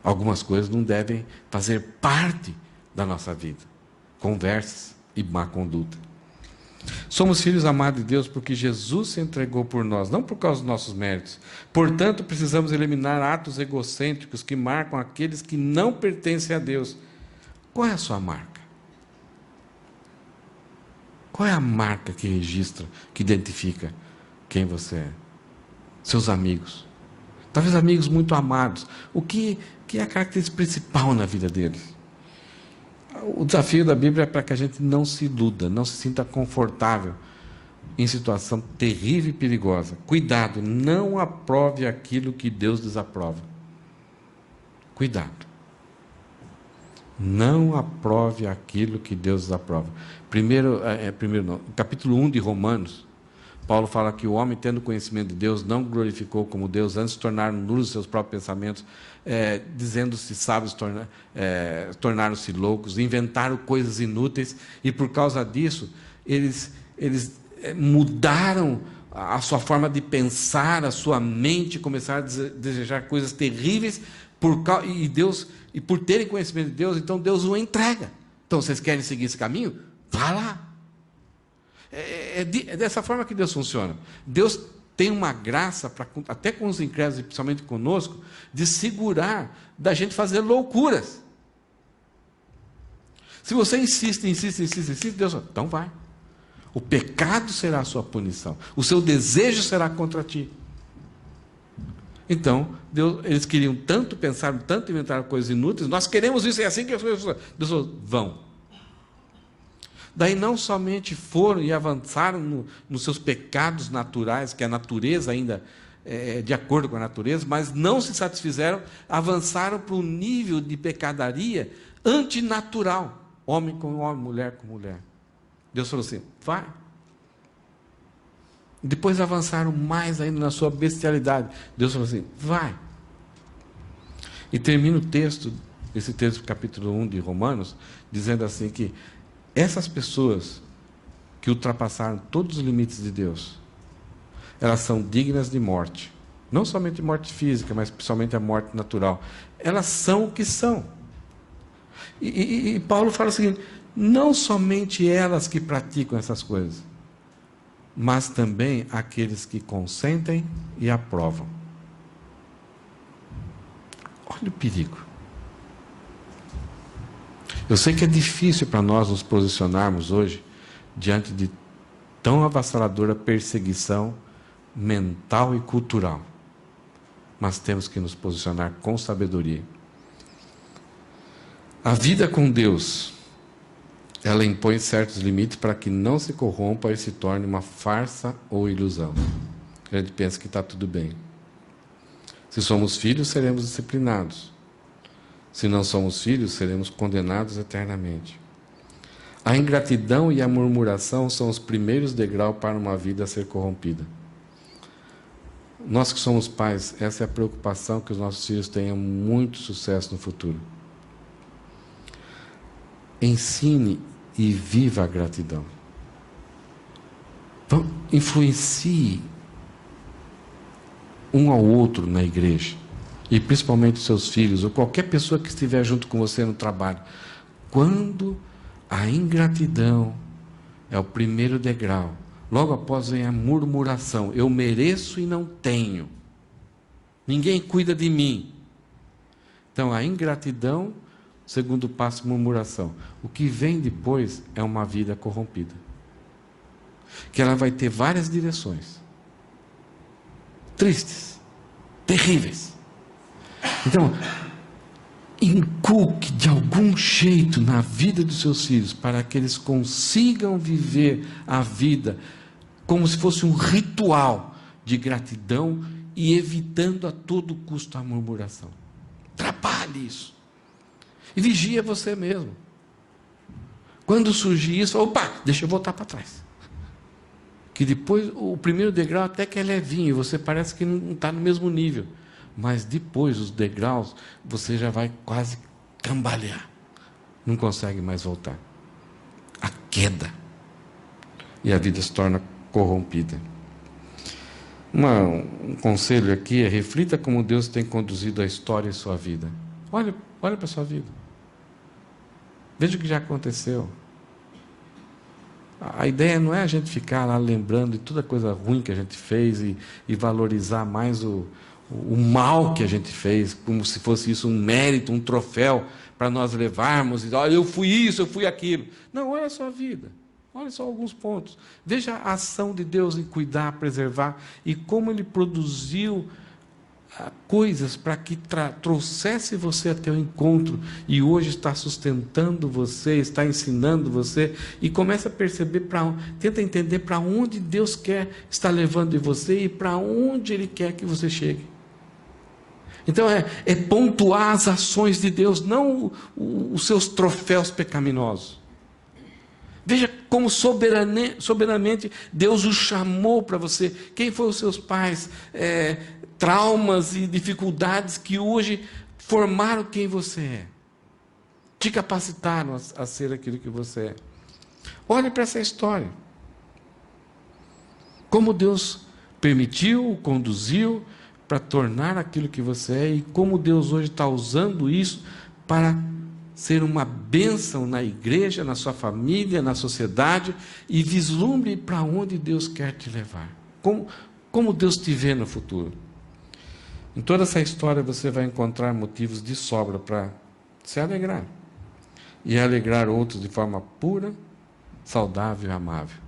Algumas coisas não devem fazer parte da nossa vida. Conversas e má conduta. Somos filhos amados de Deus porque Jesus se entregou por nós, não por causa dos nossos méritos. Portanto, precisamos eliminar atos egocêntricos que marcam aqueles que não pertencem a Deus. Qual é a sua marca? Qual é a marca que registra, que identifica quem você é? Seus amigos. Talvez amigos muito amados. O que é a característica principal na vida deles? O desafio da Bíblia é para que a gente não se iluda, não se sinta confortável em situação terrível e perigosa. Cuidado, não aprove aquilo que Deus desaprova. Cuidado. Não aprove aquilo que Deus desaprova. No capítulo 1 de Romanos, Paulo fala que o homem, tendo conhecimento de Deus, não glorificou como Deus, antes de tornar nulos seus próprios pensamentos, dizendo-se sábios, tornaram-se loucos, inventaram coisas inúteis, e por causa disso, eles mudaram a sua forma de pensar, a sua mente, começaram a desejar coisas terríveis, e por terem conhecimento de Deus, então Deus o entrega. Então, vocês querem seguir esse caminho? Vá lá. É dessa forma que Deus funciona. Deus tem uma graça, até com os incrédulos, e principalmente conosco, de segurar da gente fazer loucuras. Se você insiste, Deus fala, então vai. O pecado será a sua punição. O seu desejo será contra ti. Então, eles queriam tanto pensar, tanto inventar coisas inúteis, nós queremos isso, é assim que as coisas... Deus falou, vão. Daí não somente foram e avançaram nos seus pecados naturais, que a natureza ainda é de acordo com a natureza, mas não se satisfizeram, avançaram para um nível de pecadaria antinatural. Homem com homem, mulher com mulher. Deus falou assim, vai. Depois avançaram mais ainda na sua bestialidade. Deus falou assim, vai. E termina o texto, esse texto do capítulo 1 de Romanos, dizendo assim que essas pessoas que ultrapassaram todos os limites de Deus, elas são dignas de morte. Não somente morte física, mas principalmente a morte natural. Elas são o que são. E Paulo fala o seguinte, não somente elas que praticam essas coisas, mas também aqueles que consentem e aprovam. Olha o perigo. Eu sei que é difícil para nós nos posicionarmos hoje diante de tão avassaladora perseguição mental e cultural. Mas temos que nos posicionar com sabedoria. A vida com Deus, ela impõe certos limites para que não se corrompa e se torne uma farsa ou ilusão. A gente pensa que está tudo bem. Se somos filhos, seremos disciplinados. Se não somos filhos, seremos condenados eternamente. A ingratidão e a murmuração são os primeiros degraus para uma vida a ser corrompida. Nós que somos pais, essa é a preocupação, que os nossos filhos tenham muito sucesso no futuro. Ensine e viva a gratidão. Então, influencie um ao outro na igreja. E principalmente os seus filhos, ou qualquer pessoa que estiver junto com você no trabalho. Quando a ingratidão é o primeiro degrau, logo após vem a murmuração. Eu mereço e não tenho. Ninguém cuida de mim. Então, a ingratidão, segundo passo, murmuração. O que vem depois é uma vida corrompida. Que ela vai ter várias direções. Tristes. Terríveis. Então, inculque de algum jeito na vida dos seus filhos, para que eles consigam viver a vida como se fosse um ritual de gratidão e evitando a todo custo a murmuração. Trabalhe isso. E vigia você mesmo. Quando surgir isso, opa, deixa eu voltar para trás. Que depois, o primeiro degrau até que é levinho, você parece que não está no mesmo nível. mas depois, os degraus, você já vai quase cambalear. Não consegue mais voltar. A queda. E a vida se torna corrompida. Um conselho aqui é: reflita como Deus tem conduzido a história em sua vida. Olha para a sua vida. Veja o que já aconteceu. A ideia não é a gente ficar lá lembrando de toda coisa ruim que a gente fez e valorizar mais o mal que a gente fez, como se fosse isso um mérito, um troféu para nós levarmos e olha, eu fui isso, eu fui aquilo. Não, olha a sua vida. Olha só alguns pontos. Veja a ação de Deus em cuidar, preservar e como Ele produziu coisas para que trouxesse você até o encontro e hoje está sustentando você, está ensinando você e começa a perceber, tenta entender para onde Deus quer estar levando você e para onde Ele quer que você chegue. Então é pontuar as ações de Deus, não os seus troféus pecaminosos. Veja como soberanamente Deus o chamou para você. Quem foram os seus pais? Traumas e dificuldades que hoje formaram quem você é. Te capacitaram a ser aquilo que você é. Olhe para essa história. Como Deus permitiu, conduziu para tornar aquilo que você é e como Deus hoje está usando isso para ser uma bênção na igreja, na sua família, na sociedade e vislumbre para onde Deus quer te levar. Como Deus te vê no futuro. Em toda essa história você vai encontrar motivos de sobra para se alegrar. E alegrar outros de forma pura, saudável e amável.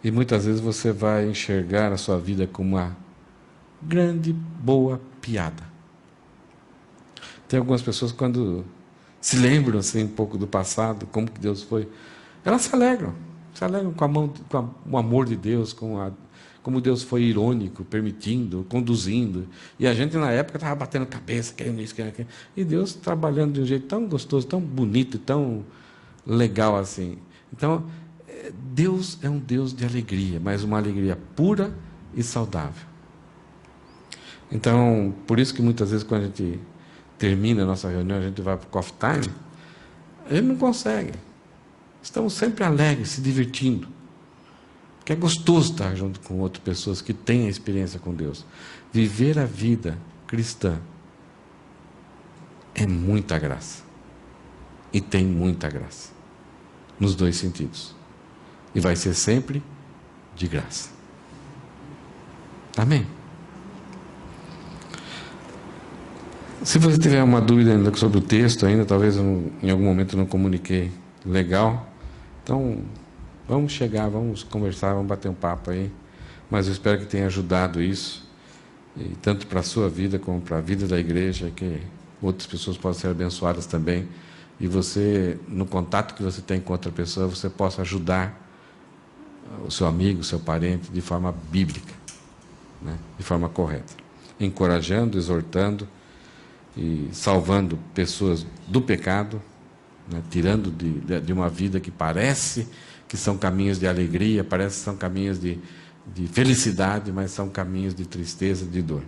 E muitas vezes você vai enxergar a sua vida como uma grande, boa piada. Tem algumas pessoas que quando se lembram assim, um pouco do passado, como que Deus foi, elas se alegram com o amor de Deus, como Deus foi irônico, permitindo, conduzindo. E a gente na época estava batendo cabeça, querendo isso, querendo aquilo. E Deus trabalhando de um jeito tão gostoso, tão bonito, tão legal assim. Então, Deus é um Deus de alegria, mas uma alegria pura e saudável. Então, por isso que muitas vezes quando a gente termina a nossa reunião, a gente vai para o coffee time, a gente não consegue. Estamos sempre alegres, se divertindo. Porque é gostoso estar junto com outras pessoas que têm a experiência com Deus. Viver a vida cristã é muita graça. E tem muita graça. Nos dois sentidos. E vai ser sempre de graça. Amém? Se você tiver uma dúvida ainda sobre o texto, talvez em algum momento eu não comuniquei legal, então vamos chegar, vamos conversar, vamos bater um papo aí, mas eu espero que tenha ajudado isso, e tanto para a sua vida como para a vida da igreja, que outras pessoas possam ser abençoadas também, e você, no contato que você tem com outra pessoa, você possa ajudar o seu amigo, o seu parente, de forma bíblica, né? De forma correta, encorajando, exortando, e salvando pessoas do pecado, né, tirando de uma vida que parece que são caminhos de alegria, parece que são caminhos de felicidade, mas são caminhos de tristeza, de dor.